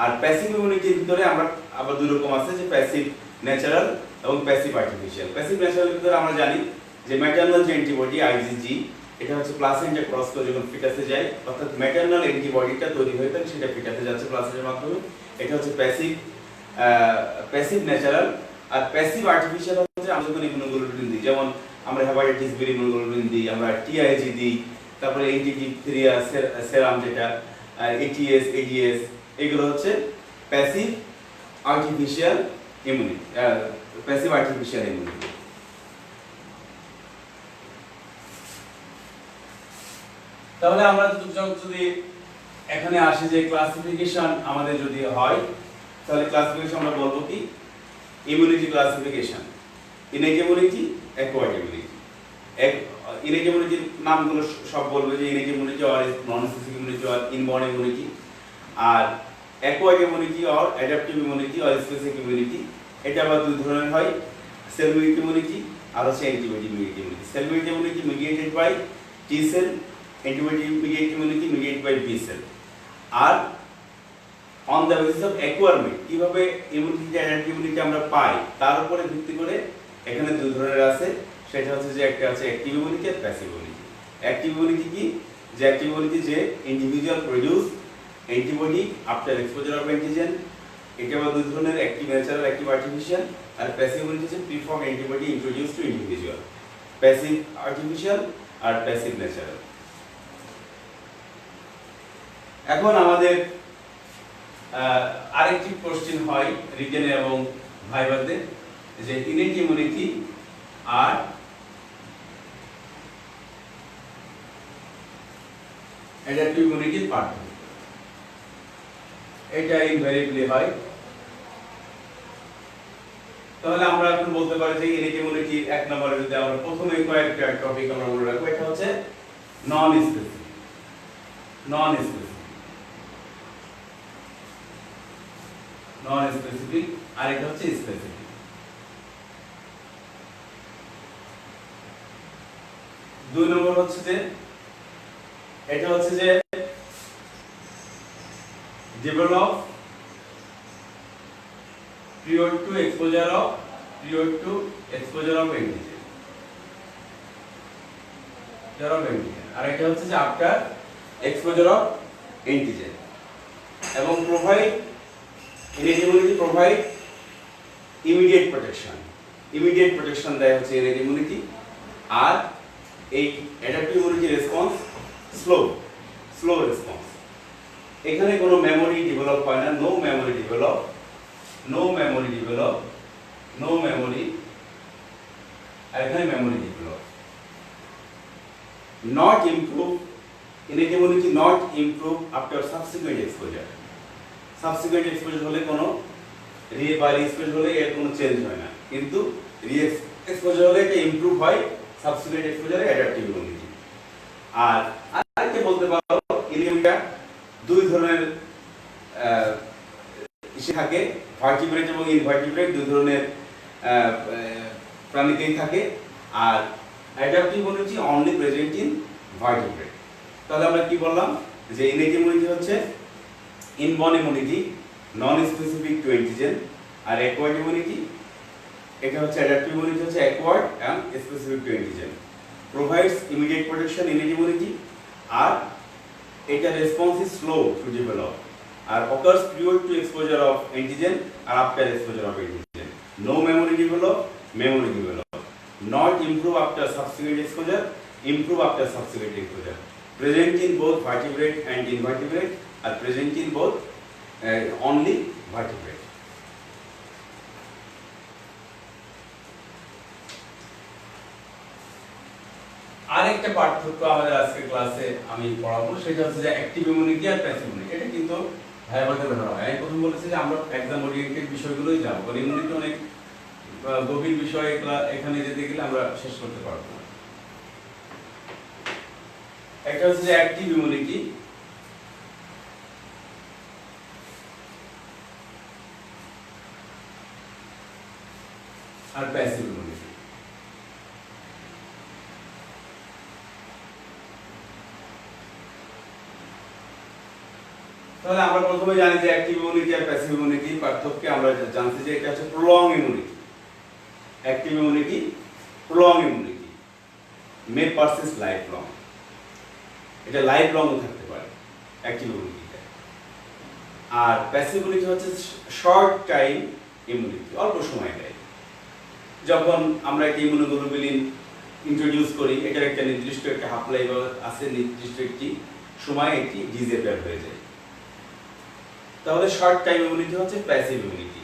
আর প্যাসিভ ইমিউনিটির ভিতরে আমরা আবার দুই রকম আছে, যে প্যাসিভ ন্যাচারাল এবং প্যাসিভ আর্টিফিশিয়াল। প্যাসিভ ন্যাচারালের ভিতরে আমরা জানি যে ম্যাটারনাল যে অ্যান্টিবডি আইজিজি, এটা হচ্ছে প্লাসেন্টা ক্রস করে যখন ফিটাসে যায়, অর্থাৎ ম্যাটারনাল অ্যান্টিবডিটা তৈরি হয়ে থাকে সেটা ফিটাসে যাচ্ছে প্লাসেন্টার মাধ্যমে, এটা হচ্ছে প্যাসিভ ন্যাচারাল। আর প্যাসিভ আর্টিফিশিয়াল হচ্ছে আমরা যখন ইমিউনোগ্লোবুলিন দিই, যেমন আমরা হেপাটাইটিস বি ইমিউনোগ্লোবুলিন দিই, আমরা টিআইজি দিই, তারপরে এন্টিডিপথেরিয়া সেরাম যেটা, এটিএস, এডিএস, এগুলো হচ্ছে প্যাসিভ আর্টিফিশিয়াল ইমিউনিটি, তাহলে আমরা যদি এখানে আসে যে ক্লাসিফিকেশন আমাদের যদি হয়, তাহলে ক্লাসিফিকেশন আমরা বলবো কি, immunity classification, innate immunity, acquired immunity. Innate ইমিউনিটির নামগুলো সব বলবে যে innate immunity or non specific immunity or inborn immunity, আর acquired immunity or adaptive immunity or specific immunity. এটা আবার দুই ধরনের হয়, সেল মিডিয়েটেড ইমিউনিটি আর হচ্ছে antibody mediated immunity. Cell mediated immunity mediated by T cell, antibody mediated immunity mediated by B cell. আর on the basis of acquirement, কিভাবে immunity adaptive immunity আমরা পাই তার উপরে ভিত্তি করে এখানে দুই ধরনের আছে। সেটা হচ্ছে যে একটা আছে অ্যাক্টিভ ইমিউনিটি আর প্যাসিভ ইমিউনিটি। অ্যাক্টিভ ইমিউনিটি কি, যে অ্যাক্টিভ ইমিউনিটি যে individual produce antibody after exposure of antigen, এটা আবার দুই ধরনের, অ্যাক্টিভ ন্যাচারাল, অ্যাক্টিভ আর্টিফিশিয়াল। আর প্যাসিভ ইমিউনিটি হচ্ছে preform antibody introduce to individual, passive artificial আর প্যাসিভ ন্যাচারাল। এখন আমাদের আরেকটি কোশ্চেন হয় রিটেনে এবং ভাইভাতে, যে ইনেট ইমিউনিটি আর অ্যাডাপটিভ ইমিউনিটির পার্থক্য। এটা ইনভ্যারিয়েবলি হয়। তাহলে আমরা এখন বলতে পারি যে ইনেট ইমিউনিটির এক নম্বরে যদি আমরা প্রথমে কয়েকটা টপিক আমরা মনে রাখবো, এটা হচ্ছে নন স্পেসিফিক, আর এটা হচ্ছে স্পেসিফিক। দুই নম্বর হচ্ছে যে এটা হচ্ছে যে develop prior to exposure of antigen, আর এটা হচ্ছে যে after exposure of antigen, এবং provide innate immunity, provide immediate protection দেয় হচ্ছে innate immunity। আর এই adaptive immunity response slow response. এখানে কোনো মেমোরি ডেভেলপ হয় না, নো মেমোরি, আর এখানে memory develop. Not improve, innate immunity not improve after subsequent exposure। Subsequent exposure হলে কোনো রি-এক্সপোজার হলে এর কোনো চেঞ্জ হয় না, কিন্তু রি-এক্সপোজার হলে এটা ইমপ্রুভ হয় সাবসিকুয়েন্ট এক্সপোজারে অ্যাডাপটিভ ইমিউনিটি। আর আরেকটা বলতে পারো, ইমিউনিটিটা দুই ধরনের থাকে, ভার্টিব্রেট এবং ইনভার্টিব্রেট, দুই ধরনের প্রাণীতেই থাকে। আর adaptive immunity only present in vertebrate. তাহলে আমরা কি বললাম, যে ইনেট ইমিউনিটি হচ্ছে inborn immunity, non specific to antigen. আর অ্যাকোয়ার্ড ইমিউনিটি, এটা হচ্ছে অ্যাডাপটিভ ইমিউনিটি হচ্ছে acquired and specific to antigen, provides immediate protection innate immunity. আর এটা response is slow to develop, আর occurs prior to exposure of antigen or after exposure of antigen. No memory develop, not improve after subsequent exposure, improve after subsequent exposure. Present in both vertebrate and invertebrate, are present in both only vertebrate. আরেকটা পার্থক্য আমাদের আজকের ক্লাসে আমি পড়াবো, সেটা হচ্ছে যে অ্যাক্টিভ ইমিউনিটি আর প্যাসিভ ইমিউনিটি। এটা কিন্তু ভাইভাতে ধরা হয়। আমি প্রথম বলেছি যে আমরা এক্সাম ওরিয়েন্টেড বিষয়গুলোই যাবো, কারণ ইমিউনিটি অনেক গভীর বিষয়, এখানে যেতে গেলে আমরা শেষ করতে পারবো না। একটা হচ্ছে যে অ্যাক্টিভ ইমিউনিটি, আর প্যাসিভ ইমিউনিটি। তাহলে আমরা প্রথমে জানি যে অ্যাক্টিভ ইমিউনিটি আর প্যাসিভ ইমিউনিটি পার্থক্য আমরা জানছি যে এটা হচ্ছে prolong immunity. Active immunity prolong immunity, may persist life long, এটা লাইফ লং থাকতে পারে অ্যাক্টিভ ইমিউনিটিটা। আর প্যাসিভ ইমিউনিটি হচ্ছে শর্ট টাইম ইমিউনিটি, অল্প সময় নেয়। যখন আমরা একটা ইমিউনোগ্লোবুলিন ইন্ট্রোডিউস করি, এটার একটা নির্দিষ্ট একটা হাফ লাইফ আছে, নির্দিষ্ট একটি সময় এটি ডিসঅ্যাপিয়ার হয়ে যায়। তাহলে শর্ট টাইম ইমিউনিটি হচ্ছে passive immunity,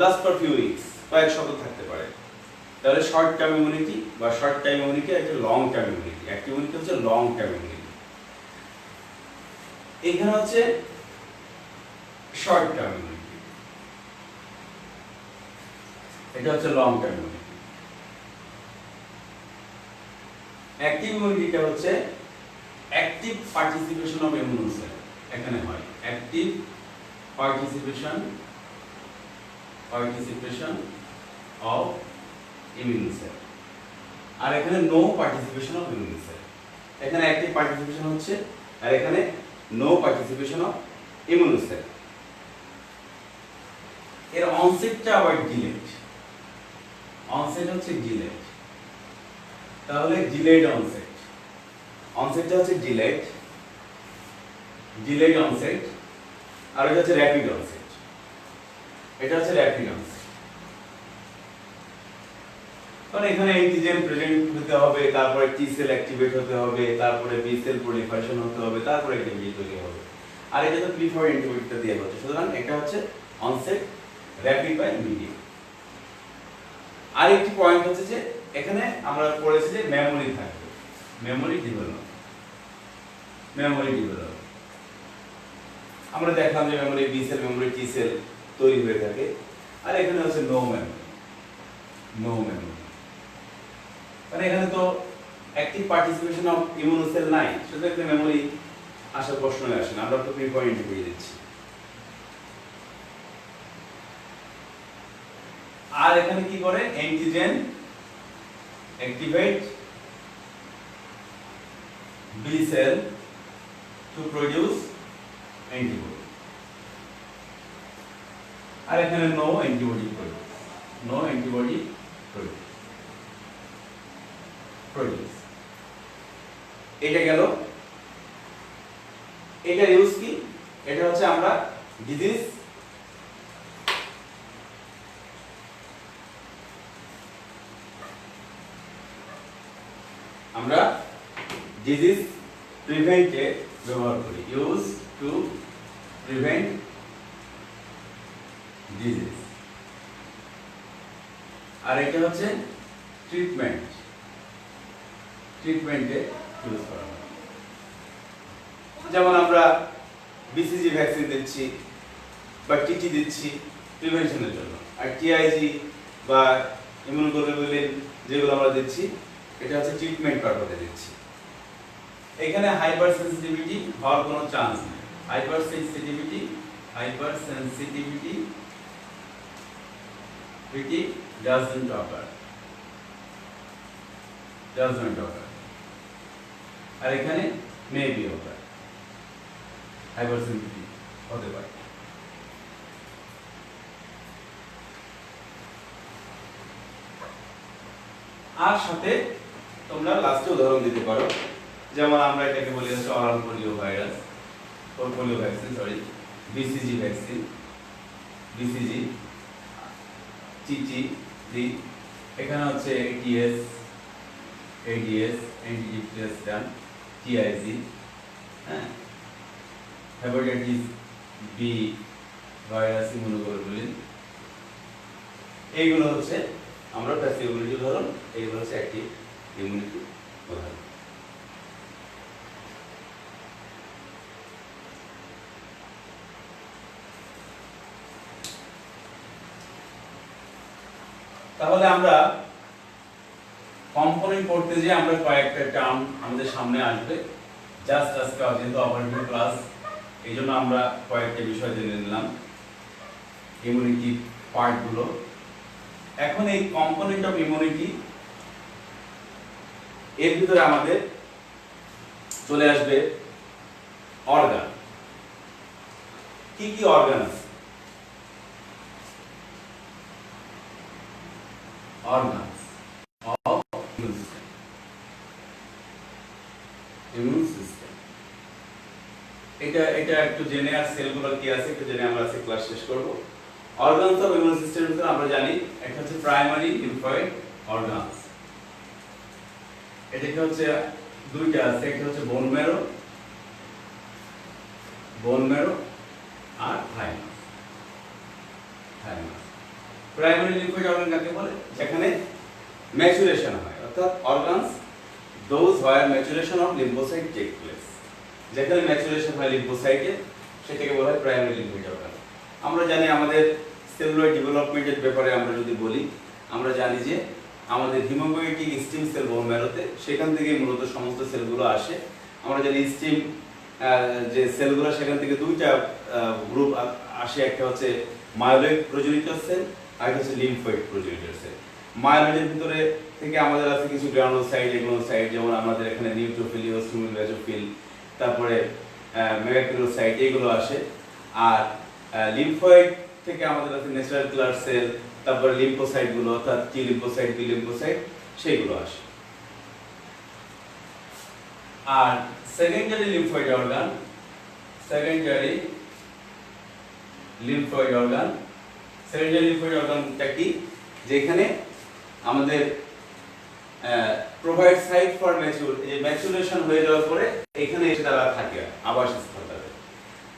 last for few weeks, কয়েক সপ্তাহ থাকতে পারে। তাহলে শর্ট টার্ম ইমিউনিটি বা শর্ট টাইম ইমিউনিটি একটা long term immunity. Active immunity হচ্ছে লং টার্ম ইমিউনিটি। এখানে হচ্ছে শর্ট টার্ম ইমিউনিটি, এটা হচ্ছে লং টার্ম ইমিউনিটি। অ্যাক্টিভ ইমিউনিটিটা হচ্ছে active participation of immune cell, এখানে হয় active participation of immune cell, আর এখানে no participation of immune cell. এখানে অ্যাক্টিভ পার্টিসিপেশন হচ্ছে, আর এখানে no participation of immune cell. এর অনসেটটা আবার ডিলেড, অনসেট হচ্ছে ডিলেড। তাহলে ডিলেড অনসেট, অনসেটটা হচ্ছে ডিলেড অনসেট, আর এটা হচ্ছে র‍্যাপিড অনসেট। এটা হচ্ছে র‍্যাপিড অনসেট, কারণ এখানে অ্যান্টিজেন প্রেজেন্ট হতে হবে, তারপরে টি সেল অ্যাক্টিভেট হতে হবে, তারপরে বি সেল প্রলিফারেশন হতে হবে, তারপরে অ্যান্টিবডি তৈরি হবে। আর এটা তো প্রিফার অ্যান্টিবডিটা দিয়ে হচ্ছে। সুতরাং এটা হচ্ছে অনসেট র‍্যাপিড বা ইমিডিয়েট। আরেকটি পয়েন্ট হচ্ছে যে এখানে আমরা পড়েছি যে মেমোরি থাকবে, মেমোরি ডেভেলপ। আমরা দেখলাম যে memory B cell, memory T cell তৈরি হয়ে থাকে। আর এখানে হচ্ছে নো মেমোরি, মানে এখানে তো active participation of immune sell নাই, সুতরাং এখানে মেমোরি আসার প্রশ্নই আসে না। আমরা তো প্রিফার অ্যান্টিবডি দিচ্ছি। আর এখানে কি করে, antigen activate B cell to produce antibody, আর এখানে নো অ্যান্টিবডি প্রডিউস। এটা গেল। এটার ইউজ কি? এটা হচ্ছে আমরা ডিজিজ প্রিভেন্টে ব্যবহার করি, ইউজ টু প্রিভেন্ট ডিজিজ। আর এটা হচ্ছে ট্রিটমেন্টে ইউজ করা হয়। যেমন আমরা বিসিজি ভ্যাকসিন দিচ্ছি বা টিটি দিচ্ছি প্রিভেনশনের জন্য, আর টিআইজি বা ইমিউনোগ্লোবুলিন যেগুলো আমরা দিচ্ছি এটা হচ্ছে ট্রিটমেন্ট পারপাসে দিচ্ছি। এখানে হাইপার সেনসিটিভিটি হওয়ার কোনো চান্স নেই। হাইপার সেনসিটিভিটি doesn't occur, আর এখানে মেবি occur, হাইপার সেনসিটিভ হতে পারে। আর সাথে তোমরা লাস্টে উদাহরণ দিতে পারো, যেমন আমরা এটাকে বলি হচ্ছে oral polio virus, polio vaccine, BCG vaccine, BCG, TT দি, এখানে হচ্ছে এটিএস, অ্যান্টিডিপ্রেস ডান, টিআইজি, হ্যাঁ, হেপাটাইটিস বি, ভাইরাস, ইমিউনোগ্লোবুলিন, এইগুলো হচ্ছে আমরা প্যাসিভ ইমিউনিটি উদাহরণ, এইগুলো হচ্ছে অ্যাক্টিভ ইমিউনিটি উদাহরণ। তাহলে আমরা কম্পোনেন্ট পড়তে যে আমরা কয়েকটা টার্ম আমাদের সামনে আসবে, জাস্ট আজকে যেহেতু অপারেটিভ ক্লাস এই জন্য আমরা কয়েকটা বিষয় জেনে নিলাম, ইমিউনিটি পার্টগুলো। এখন এই কম্পোনেন্ট অফ ইমিউনিটি এর ভিতরে আমাদের চলে আসবে অর্গান। কি কি অর্গান আছে? Organ of immune system. এটা একটু জেনে, আর সেলগুলো কি আছে একটু জেনে আমরা আজকে ক্লাস শেষ করব। অর্গানস অফ ইমিউন সিস্টেমের ভিতরে আমরা জানি একটা হচ্ছে প্রাইমারি লিম্ফয়েড অর্গানস, এটা কি হচ্ছে দুইটা আছে, একটা হচ্ছে বোন ম্যারো আর থাইমাস। প্রাইমারি লিম্ফয়েড অর্গান কাকে বলে? যেখানে ম্যাচুরেশন হয়, অর্থাৎ organs those where maturation of lymphocyte take place, যেখানে ম্যাচুরেশন হয় লিম্ফোসাইটে সেটাকে বলা হয় প্রাইমারি লিম্ফয়েড অর্গান। আমরা জানি আমাদের সেলুলার ডেভেলপমেন্টের ব্যাপারে আমরা যদি বলি, আমরা জানি যে আমাদের হিমোপোয়েটিক স্টিম সেল বোন ম্যারোতে, সেখান থেকে মূলত সমস্ত সেলগুলো আসে। আমরা জানি স্টিম যে সেলগুলো সেখান থেকে দুইটা গ্রুপ আসে, একটা হচ্ছে মায়োলয়েড প্রোজেনিটর সেল আর একটা হচ্ছে লিম্ফয়েড প্রোজেনিটর সেল। মায়োলয়েডের ভিতরে থেকে আমাদের আছে কিছু গ্রানুলোসাইট, এগ্লোনোসাইট, যেমন আমাদের এখানে নিউট্রোফিল, ইওসিনোফিল, বেসোফিল, তারপরে মেগাকিলোসাইট, এগুলো আসে। আর লিম্ফয়েড থেকে আমাদের আছে ন্যাচারাল কিলার সেল, তারপরে লিম্ফোসাইট গুলো অর্থাৎ টি লিম্ফোসাইট, বি লিম্ফোসাইট, সেইগুলো আসে। আর secondary lymphoid organ, secondary lymphoid অর্গানটা কি? যেখানে আমাদের প্রোভাইড সাইট ফর ম্যাচুর, এই ম্যাচুরেশন হয়ে যাওয়ার পরে এখানে এসে তারা থাকে, আবাসস্থল তাদের।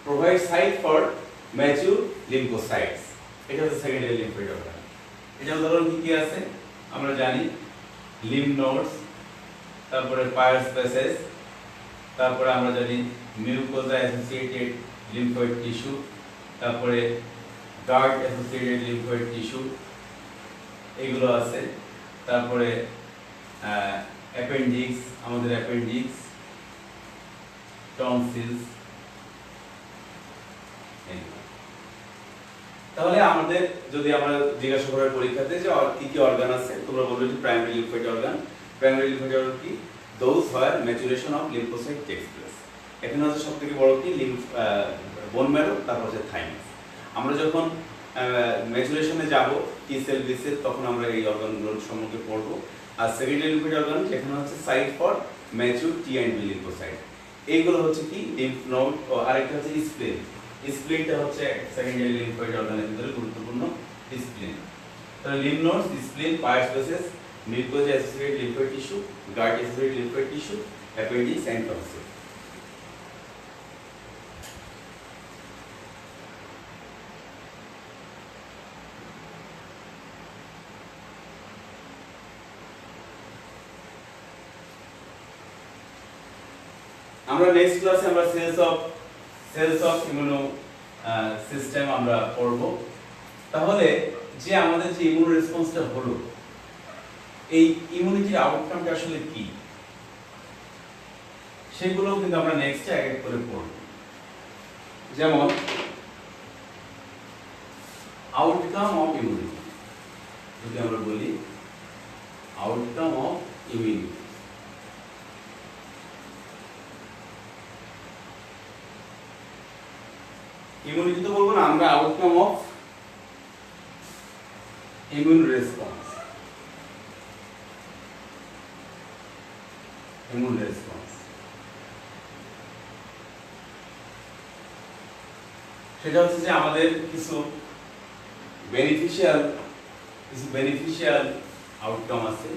Provide site for mature lymphocytes, এটা হচ্ছে সেকেন্ডারি লিম্ফয়েড অর্গান। এটা উদাহরণ কি কি আছে আমরা জানি, লিম্ফ নোডস, তারপরে পায়ার্স প্যাসেজ, তারপরে আমরা জানি মিউকোজা অ্যাসোসিয়েটেড লিম্ফয়েড টিস্যু, তারপরে গার্ড অ্যাসোসিয়েটেড লিম্ফয়েড টিস্যু, এইগুলো আছে। তারপরে অ্যাপেন্ডিক্স, আমাদের অ্যাপেন্ডিক্স, টনসিলস। তাহলে আমাদের যদি আমরা জিজ্ঞাসা করার পরীক্ষাতে যে কি কি অর্গান আছে, তোমরা বলবে যে primary lymphoid organ. Primary lymphoid organ কি? Those where maturation of lymphocyte takes place. এখানে হচ্ছে সবথেকে বড় কি বোন ম্যারো, তারপর হচ্ছে থাইমাস। আমরা যখন ম্যাচুরেশনে যাব টি সেল, বি সেল, তখন আমরা এই অর্গানগুলোর সম্পর্কে পড়বো। আর সেকেন্ডারি লিম্ফয়েড অর্গান যেখানে হচ্ছে site for mature T and B lymphocyte, এইগুলো হচ্ছে কি লিম্ফ নোড। আরেকটা হচ্ছে স্প্লেন। স্প্লেনটা হচ্ছে সেকেন্ডারি লিম্ফয়েড অর্গানের ভিতরে গুরুত্বপূর্ণ স্প্লেন। তাহলে lymph nodes, spleen, Peyer's patches, mucosa associated lymphoid tissue, gut associated lymphoid tissue, appendix and tonsil. আমরা নেক্সট ক্লাসে আমরা সেলস অফ ইমিউনো সিস্টেম আমরা পড়ব। তাহলে যে আমাদের যে ইমিউনো রেসপন্সটা হলো, এই ইমিউনিটির আউটকামটা আসলে কি, সেগুলো কিন্তু আমরা নেক্সটে এক এক করে পড়ব। যেমন আউটকাম অফ ইমিউনিটি, যদি আমরা বলি আউটকাম অফ ইমিউনিটি, ইমিউনিটি তো বলবো না আমরা, outcome of immune response. Immune response সেটা হচ্ছে যে আমাদের কিছু বেনিফিশিয়াল আউটকাম আছে।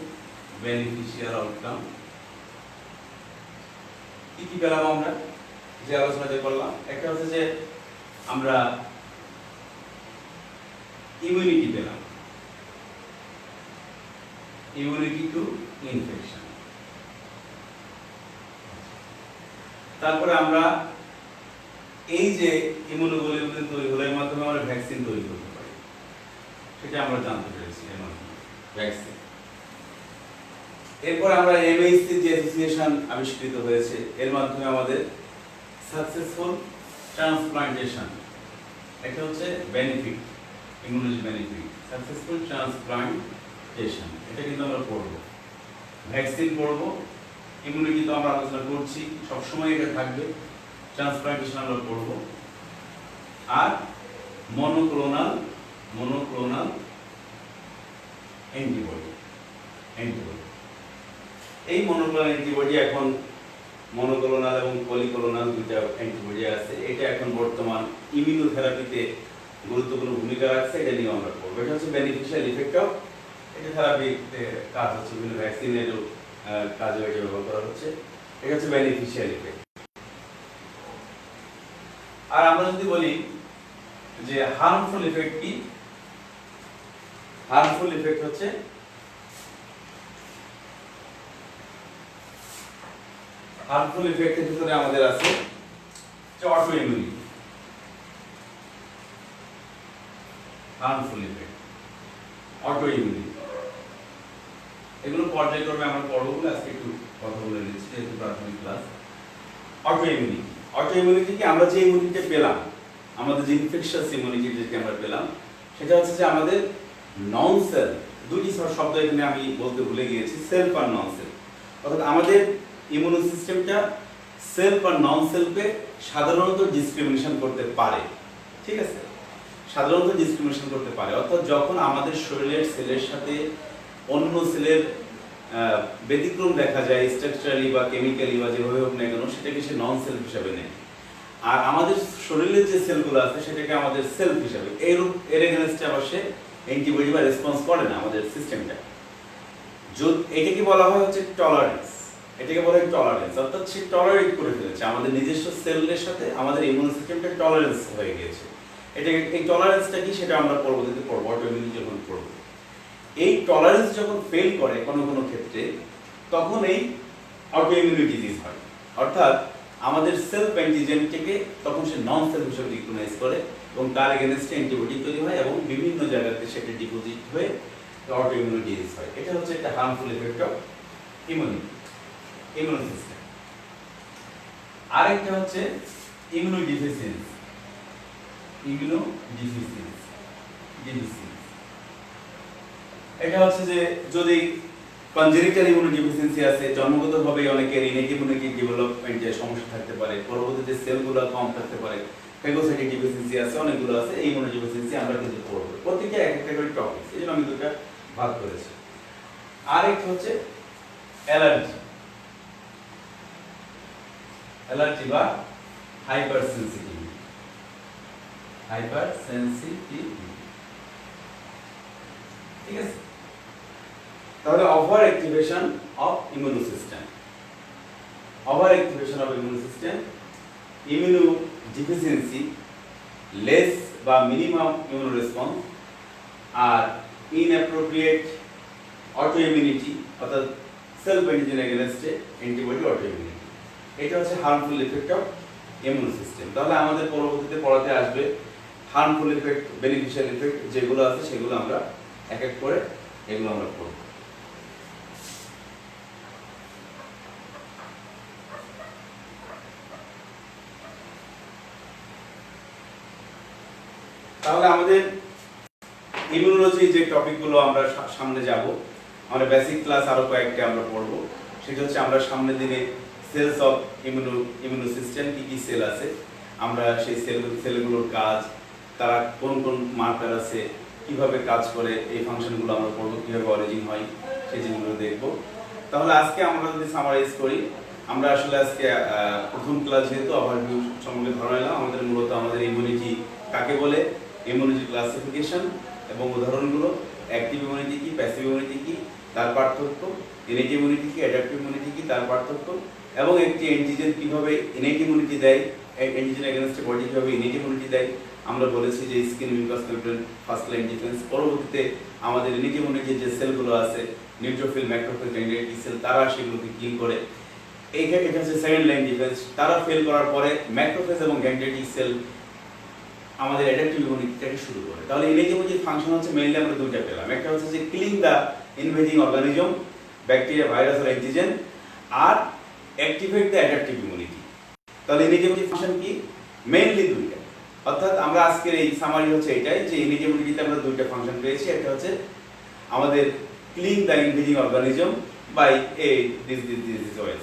বেনিফিশিয়াল আউটকাম কি কি পেলাম আমরা যে আলোচনাতে করলাম? একটা হচ্ছে যে আমরা ইমিউনিটি পেলাম, ইমিউনিটি টু ইনফেকশন। তারপরে আমরা এই যে ইমিউনোগ্লোবুলিন তৈরি হলো এর মাধ্যমে আমরা ভ্যাকসিন তৈরি করতে পারি, সেটা আমরা জানতে পেরেছি এর মাধ্যমে ভ্যাকসিন। এরপর আমরা এমএইচসি যে অ্যাসোসিয়েশন আবিষ্কৃত হয়েছে এর মাধ্যমে আমাদের সাকসেসফুল ট্রান্সপ্লান্টেশন, এটা হচ্ছে benefit, immunology benefit, successful transplantation, এটা কিন্তু আমরা পড়ব। ভ্যাকসিন পড়ব, ইমিউনিটি তো আমরা আলোচনা করছি, সবসময় এটা থাকবে। ট্রান্সপ্লান্টেশন আমরা পড়ব। আর মনোক্লোনাল অ্যান্টিবডি, এই মনোক্লোনাল অ্যান্টিবডি এখন মনোক্লোনাল এবং পলিক্লোনাল দুইটা অ্যান্টিবডি আছে, এটা এখন বর্তমান ইমিউনোথেরাপিতে গুরুত্বপূর্ণ ভূমিকা রাখছে, এটা নিয়ে আমরা পড়ব। এটা হচ্ছে বেনিফিশিয়াল ইফেক্ট অফ, এটা থেরাপিতে কাজ হচ্ছে, বিভিন্ন ভ্যাকসিনেরও কাজে এটা ব্যবহার করা হচ্ছে। এটা হচ্ছে বেনিফিশিয়াল ইফেক্ট। আর আমরা যদি বলি যে হার্মফুল ইফেক্ট কি, হার্মফুল ইফেক্ট হচ্ছে হার্মফুল ইফেক্টের ভিতরে আমাদের আছে auto immunity, harmful effect, auto immunity, এগুলো পর্যায়ক্রমে আমরা পড়বো বলে আজকে একটু কথা বলে নিচ্ছি, যেহেতু প্রাথমিক class. Auto immunity, auto immunity কি, আমরা যে ইমিউনিটি পেলাম, আমাদের যে ইনফেকশাস ইমিউনিটি যেটা আমরা পেলাম, সেটা হচ্ছে যে আমাদের নন সেল, দুটি শব্দ এখানে আমি বলতে ভুলে গিয়েছি, সেলফ আর নন সেল। অর্থাৎ আমাদের ইমিউনো সিস্টেমটা সেলফ আর নন সেলফে সাধারণত ডিসক্রিমিনেশন করতে পারে, ঠিক আছে, সাধারণত ডিসক্রিমিনেশন করতে পারে। অর্থাৎ যখন আমাদের শরীরের সেলের সাথে অন্য সেলের ব্যতিক্রম দেখা যায় স্ট্রাকচারালি বা কেমিক্যালি বা যেভাবে হোক না কেন, সেটাকে সে নন সেলফ হিসাবে নেয়। আর আমাদের শরীরের যে সেলগুলো আছে সেটাকে আমাদের সেলফ হিসাবে, এর এগেইনস্টে আবার সে অ্যান্টিবডি বা রেসপন্স করে না আমাদের সিস্টেমটা। এটাকে বলা হয় হচ্ছে টলারেন্স, এটাকে বলা হয় টলারেন্স। অর্থাৎ সে টলারেট করে ফেলেছে, আমাদের নিজস্ব সেলের সাথে আমাদের ইমিউন সিস্টেমটা টলারেন্স হয়ে গিয়েছে। এটাকে, এই টলারেন্সটা কি সেটা আমরা পরবর্তীতে পড়ব, অটোইমিউনিটি যখন পড়ব। এই টলারেন্স যখন ফেল করে কোনো কোনো ক্ষেত্রে, তখন এই অটোইমিউনিটি ডিজিজ হয়। অর্থাৎ আমাদের সেলফ অ্যান্টিজেনটিকে তখন সে নন সেলফ হিসেবে রিকগনাইজ করে এবং তার এগেইনস্টে অ্যান্টিবডি তৈরি হয় এবং বিভিন্ন জায়গাতে সেটা ডিপোজিট হয়ে অটোইমিউনিটি ডিজিজ হয়। এটা হচ্ছে একটা harmful effect of immunity, immune system. আরেকটা হচ্ছে ইমিউনোডিফিসিয়েন্সি, ইমিউনোডিফিসিয়েন্সি। এটা হচ্ছে যে যদি কনজেনিটাল ইমিউনোডিফিসিয়েন্সি আছে, জন্মগতভাবে অনেকের ইনেট ইমিউনিটি ডেভেলপমেন্টে সমস্যা থাকতে পারে, পরবর্তীতে সেলগুলো কম থাকতে পারে, ফেগোসাইটিক ডিফিসিয়েন্সি আছে, অনেকগুলো আছে। এই ইমিউনোডিফিসিয়েন্সি আমরা কিন্তু পড়ব, প্রত্যেকটা এক একটা করে টপিক, এই জন্য আমি দুটো ভাগ করেছি। আরেকটা হচ্ছে অ্যালার্জি, অ্যালার্জি বা হাইপার সেনসিটিভিটি, হাইপার সেনসিটিভিটি, ঠিক আছে। তাহলে over activation of immune system, over activation of immune system, immuno deficiency, less বা মিনিমাম ইমিউন রেসপন্স, আর ইনঅ্যাপ্রোপ্রিয়েট অটো ইমিউনিটি, অর্থাৎ সেলফ অ্যান্টিজেন এগেইনস্টে অ্যান্টিবডি অটো ইমিউনিটি। এটা হচ্ছে harmful effect of immune system. তাহলে আমাদের পরবর্তীতে পড়াতে আসবে হার্মফুল ইফেক্ট, বেনিফিশিয়াল ইফেক্ট যেগুলো আছে সেগুলো আমরা এক এক করে এগুলো আমরা পড়ব। তাহলে আমাদের ইমিউনোলজি যে টপিকগুলো আমরা সামনে যাব, আমরা বেসিক ক্লাস আরো কয়েকটা আমরা পড়ব। সেটা হচ্ছে আমরা সামনের দিনে সেলস অফ ইমিউনো সিস্টেম, কি কি সেল আছে, আমরা সেই সেলগুলোর কাজ, তারা কোন কোন মার্কার আছে, কিভাবে কাজ করে, এই ফাংশনগুলো আমরা পড়ব, কিভাবে অরিজিন হয় সেই জিনিসগুলো দেখব। তাহলে আজকে আমরা যদি সামারাইজ করি, আমরা আসলে আজকে প্রথম ক্লাস যেহেতু ওভারভিউ সম্বন্ধে ধরাইলাম, আমাদের মূলত আমাদের ইমিউনিটি কাকে বলে, ইমিউনিটি ক্লাসিফিকেশন এবং উদাহরণগুলো, অ্যাক্টিভ ইমিউনিটি কি, প্যাসিভ ইমিউনিটি কি, তার পার্থক্য, ইনেট ইমিউনিটি কি, অ্যাডাপটিভ ইমিউনিটি কি, তার পার্থক্য, এবং একটি অ্যান্টিজেন কিভাবে ইনেট ইমিউনিটি দেয়, অ্যান্টিজেন এগেইনস্টে বডি কিভাবে ইনেট ইমিউনিটি দেয়, আমরা বলেছি যে skin mucus membrane first line defence, পরবর্তীতে আমাদের ইনেট ইমিউনিটির যে সেলগুলো আছে নিউট্রোফিল, ম্যাক্রোফিল, ডেন্ড্রাইটিক সেল, তারা সেগুলোকে কিল করে। এটা হচ্ছে সেকেন্ড লাইন ডিফেন্স। তারা ফেল করার পরে ম্যাক্রোফেজ এবং ডেন্ড্রাইটিক সেল আমাদের অ্যাডাপটিভ ইমিউনিটিটাকে শুরু করে। তাহলে ইনেট ইমিউনিটির ফাংশন হচ্ছে মেইনলি আমরা দুইটা পেলাম, একটা হচ্ছে যে killing the invading organism, bacteria, virus আর অ্যান্টিজেন, আর অ্যাক্টিভেট দ্য অ্যাডাপটিভ ইমিউনিটি। তাহলে ইনেট ইমিউনিটির ফাংশন কি? মেইনলি দুইটা। অর্থাৎ আমরা আজকের এই সামারি হচ্ছে এটাই যে ইনেট ইমিউনিটিতে আমরা দুইটা ফাংশন পেয়েছি। একটা হচ্ছে আমাদের killing the invading organism by this ways,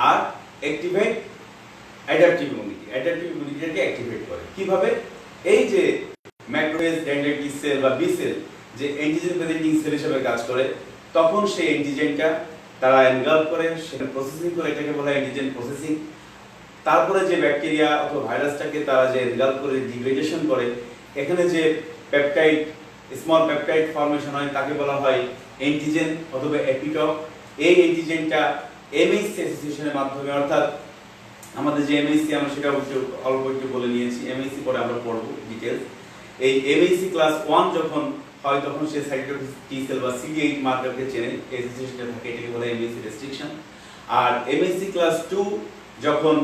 আর অ্যাক্টিভেট অ্যাডাপটিভ ইমিউনিটি। অ্যাডাপটিভ ইমিউনিটিকে অ্যাক্টিভেট করে কিভাবে? এই যে ম্যাক্রোফেজ, ডেন্ড্রাইটিক সেল বা বি সেল যে অ্যান্টিজেন প্রেজেন্টিং সেল হিসেবে কাজ করে, তখন সেই অ্যান্টিজেনটা তারা এনগালভ করে, সেটা প্রসেসিং করে, এটাকে বলা হয় অ্যান্টিজেন প্রসেসিং। তারপরে যে ব্যাকটেরিয়া অথবা ভাইরাসটাকে তারা যে এনগালভ করে ডিগ্রেডেশন করে, এখানে যে পেপটাইড, স্মল পেপটাইড ফর্মেশন হয়, তাকে বলা হয় অ্যান্টিজেন অথবা এপিটপ। এই অ্যান্টিজেনটা এমএইচসি অ্যাসোসিয়েশনের মাধ্যমে, অর্থাৎ আমাদের যে এমএইচসি আমরা সেটা অল্প একটু বলে নিয়েছি, এমএইচসি পরে আমরা পড়বো ডিটেলস। এই এমএইচসি ক্লাস 1 যখন হয় তখন সে সাইটোটোক্সিক টি সেল বা CD8 মার্কারকে চেনে, অ্যাসোসিয়েশনটা থাকে, এটাকে বলা হয় এমএইচসি রেস্ট্রিকশন। আর এমএইচসি ক্লাস 2 যখন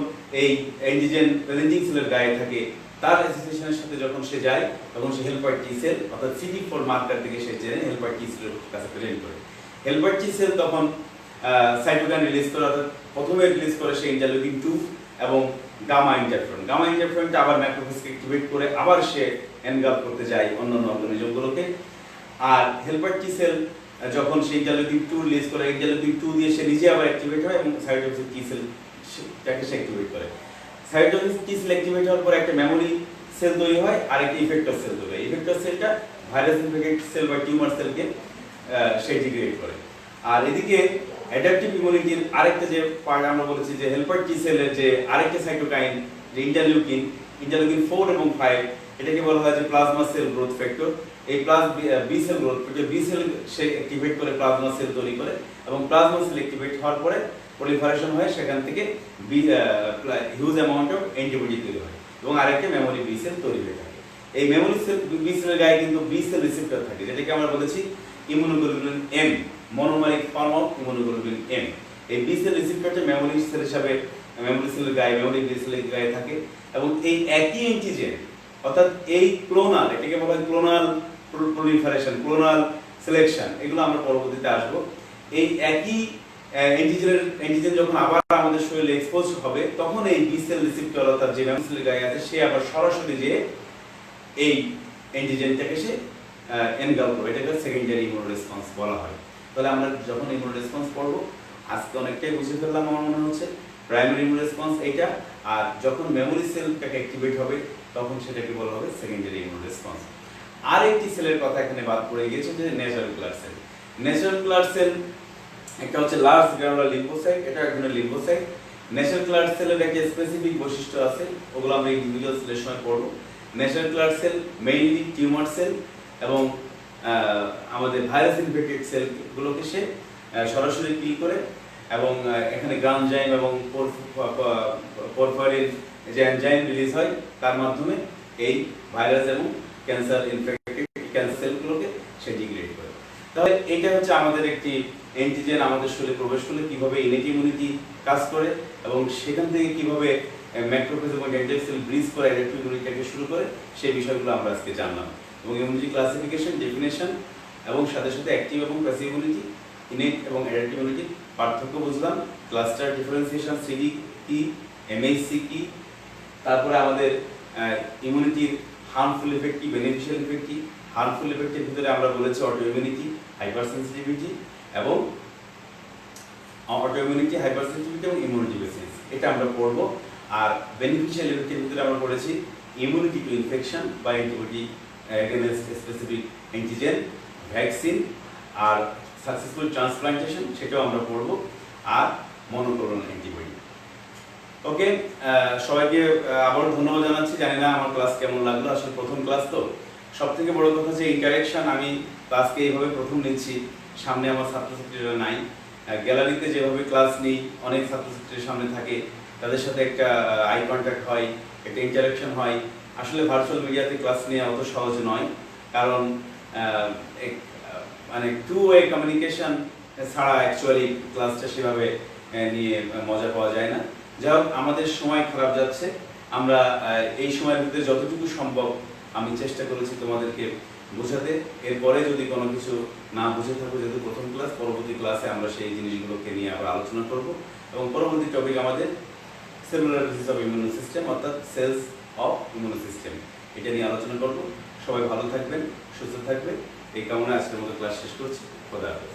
এই অ্যান্টিজেন প্রেজেন্টিং সেলের গায়ে থাকে, তার অ্যাসোসিয়েশনের সাথে যখন সে যায় তখন সে হেল্পার টি সেল অর্থাৎ CD4 মার্কার থেকে সে চেনে, হেল্পার টি সেলের কাছে প্রেজেন্ট করে। হেল্পার টি সেল তখন সাইটোকাইন রিলিজ করে, অর্থাৎ প্রথমে রিলিজ করে সে ইন্টারলিউকিন 2 এবং গামা ইন্টারফেরন। গামা ইন্টারফেরনটা আবার ম্যাক্রোফেজকে অ্যাক্টিভেট করে আবার সে এনগালভ করতে যায় অন্যান্য অর্গানিজমগুলোকে। আর হেল্পার টি সেল যখন সে ইন্টারলিউকিন 2 রিলিজ করে, ইন্টারলিউকিন 2 দিয়ে সে নিজে আবার অ্যাক্টিভেট হয় এবং সাইটোটোক্সিক টি সেলটাকে সে অ্যাক্টিভেট করে। সাইটোটোক্সিক টি সেল অ্যাক্টিভেট হওয়ার পর একটা মেমোরি সেল তৈরি হয় আর একটা ইফেক্টর সেল তৈরি হয়। ইফেক্টর সেলটা ভাইরাস ইনফেক্টেড সেল বা টিউমার সেলকে সে ডিগ্রেড করে। আর এদিকে অ্যাডাপটিভ ইমিউনিটির আরেকটা যে পার্ট আমরা বলেছি যে হেল্পার টি সেলের যে আরেকটা সাইটোকাইন যে ইন্টারলিউকিন 4 এবং 5, এটাকে বলা হয় যে প্লাজমা সেল গ্রোথ ফ্যাক্টর। এই B cell growth factor, B cell সে অ্যাক্টিভেট করে প্লাজমা সেল তৈরি করে এবং প্লাজমা সেল অ্যাক্টিভেট হওয়ার পরে প্রলিফারেশন হয়, সেখান থেকে হিউজ অ্যামাউন্ট অফ অ্যান্টিবডি তৈরি হয় এবং আরেকটা মেমোরি বি সেল তৈরি হয়ে থাকে। এই মেমোরি সেল বি সেলের গায়ে কিন্তু বি সেল রিসেপ্টর থাকে, যেটাকে আমরা বলেছি immunoglobulin M, monomeric form of immunoglobulin M. এই বি সেল রিসেপ্টরটা মেমোরি সেল হিসাবে মেমোরি সেলের গায়ে, মেমোরি বি সেলের গায়ে থাকে এবং এই একই অ্যান্টিজেন অর্থাৎ এই ক্লোনাল, এটাকে বলা হয় ক্লোনাল প্রলিফারেশন, ক্লোনাল সিলেকশন, এগুলো আমরা পরবর্তীতে আসবো। এই একই অ্যান্টিজেন যখন আবার আমাদের শরীরে এক্সপোজ হবে, তখন এই বি সেল রিসেপ্টর অর্থাৎ যে মেমোরি সেলের গায়ে আছে সে আবার সরাসরি যে এই অ্যান্টিজেনটাকে সে এনগালভ করে, এটাকে সেকেন্ডারি ইমিউন রেসপন্স বলা হয়। তাহলে আমরা যখন ইমিউন রেসপন্স পড়বো, আজকে অনেকটাই বুঝে ফেললাম আমার মনে হচ্ছে। প্রাইমারি ইমিউন রেসপন্স এইটা, আর যখন মেমোরি সেলটাকে অ্যাক্টিভেট হবে তখন সেটাকে বলা হবে সেকেন্ডারি ইমিউন রেসপন্স। আর একটি সেলের কথা এখানে বাদ পড়ে গেছে যে natural killer sell. Natural killer sell একটা হচ্ছে লার্জ গ্রানুলার লিম্ফোসাইট, এটা এক ধরনের লিম্ফোসাইট। ন্যাচারাল কিলার সেলের একটা স্পেসিফিক বৈশিষ্ট্য আছে, ওগুলো আমরা ইন্ডিভিজুয়াল সেলের সময় পড়বো। Natural killer sell mainly tumour sell এবং আমাদের ভাইরাস ইনফেক্টেড সেলগুলোকে সে সরাসরি কিল করে এবং এখানে গ্রানজাইম এবং পরফারিন যে এনজাইম রিলিজ হয়, তার মাধ্যমে এই ভাইরাস এবং ক্যান্সার ইনফেক্টেড ক্যান্সার সেলগুলোকে সে ডিগ্রেড করে। তাহলে এটা হচ্ছে আমাদের একটি অ্যান্টিজেন আমাদের শরীরে প্রবেশ করলে কিভাবে ইনেট ইমিউনিটি কাজ করে এবং সেখান থেকে কিভাবে ম্যাক্রোফেজ এবং ডেন্ড্রাইটিক সেল ব্রিজ করে অ্যাডাপটিভ ইমিউনিটিকে শুরু করে, সেই বিষয়গুলো আমরা আজকে জানলাম। এবং ইমিউনিটি ক্লাসিফিকেশন, ডেফিনেশন এবং সাথে সাথে অ্যাক্টিভ এবং প্যাসিভ ইমিউনিটি, ইনেট এবং অ্যাডাপটিভ ইমিউনিটির পার্থক্য বুঝলাম, ক্লাস্টার ডিফারেন্সিয়েশন, সিডি কি, এমএইচসি কি, তারপরে আমাদের ইমিউনিটির হার্মফুল ইফেক্ট কি, বেনিফিশিয়াল ইফেক্ট কি। হার্মফুল ইফেক্টের ভিতরে আমরা বলেছি অটো ইমিউনিটি, হাইপার সেন্সিটিভিটি এবং অটোইমিউনিটি, হাইপারসেন্সিটিভিটি এবং ইমিউনিটি বেসিস, এটা আমরা পড়বো। আর বেনিফিশিয়াল ইফেক্টের ভিতরে আমরা পড়েছি ইমিউনিটি টু ইনফেকশন বা antibody against specific antigen, vaccine আর সাকসেসফুল ট্রান্সপ্লান্টেশন, সেটাও আমরা পড়বো, আর মনোক্লোনাল অ্যান্টিবডি। ওকে, সবাইকে আবারও ধন্যবাদ জানাচ্ছি। জানি না আমার ক্লাস কেমন লাগলো, আসলে প্রথম ক্লাস তো। সব থেকে বড় কথা যে ইন্টারেকশন, আমি ক্লাসকে এইভাবে প্রথম নিচ্ছি, সামনে আমার ছাত্রছাত্রীরা নাই। গ্যালারিতে যেভাবে ক্লাস নিই, অনেক ছাত্রছাত্রীর সামনে থাকে, তাদের সাথে একটা আই কন্ট্যাক্ট হয়, একটা ইন্টারাকশন হয়, আসলে ভার্চুয়াল মিডিয়াতে ক্লাস নেওয়া অত সহজ নয়, কারণ মানে টু ওয়ে কমিউনিকেশন ছাড়া অ্যাকচুয়ালি ক্লাসটা সেভাবে নিয়ে মজা পাওয়া যায় না। যাই হোক, আমাদের সময় খারাপ যাচ্ছে, আমরা এই সময়ের ভিতরে যতটুকু সম্ভব আমি চেষ্টা করেছি তোমাদেরকে বোঝাতে। এরপরে যদি কোনো কিছু না বুঝে থাকো, যেহেতু প্রথম ক্লাস, পরবর্তী ক্লাসে আমরা সেই জিনিসগুলোকে নিয়ে আবার আলোচনা করব এবং পরবর্তী টপিক আমাদের cellular disease of immuno system, অর্থাৎ সেলস অফ ইমিউনো সিস্টেম, এটা নিয়ে আলোচনা করব। সবাই ভালো থাকবেন, সুস্থ থাকবেন, এই কামনায় আজকের মতো ক্লাস শেষ করছি। খোদা হাফেজ।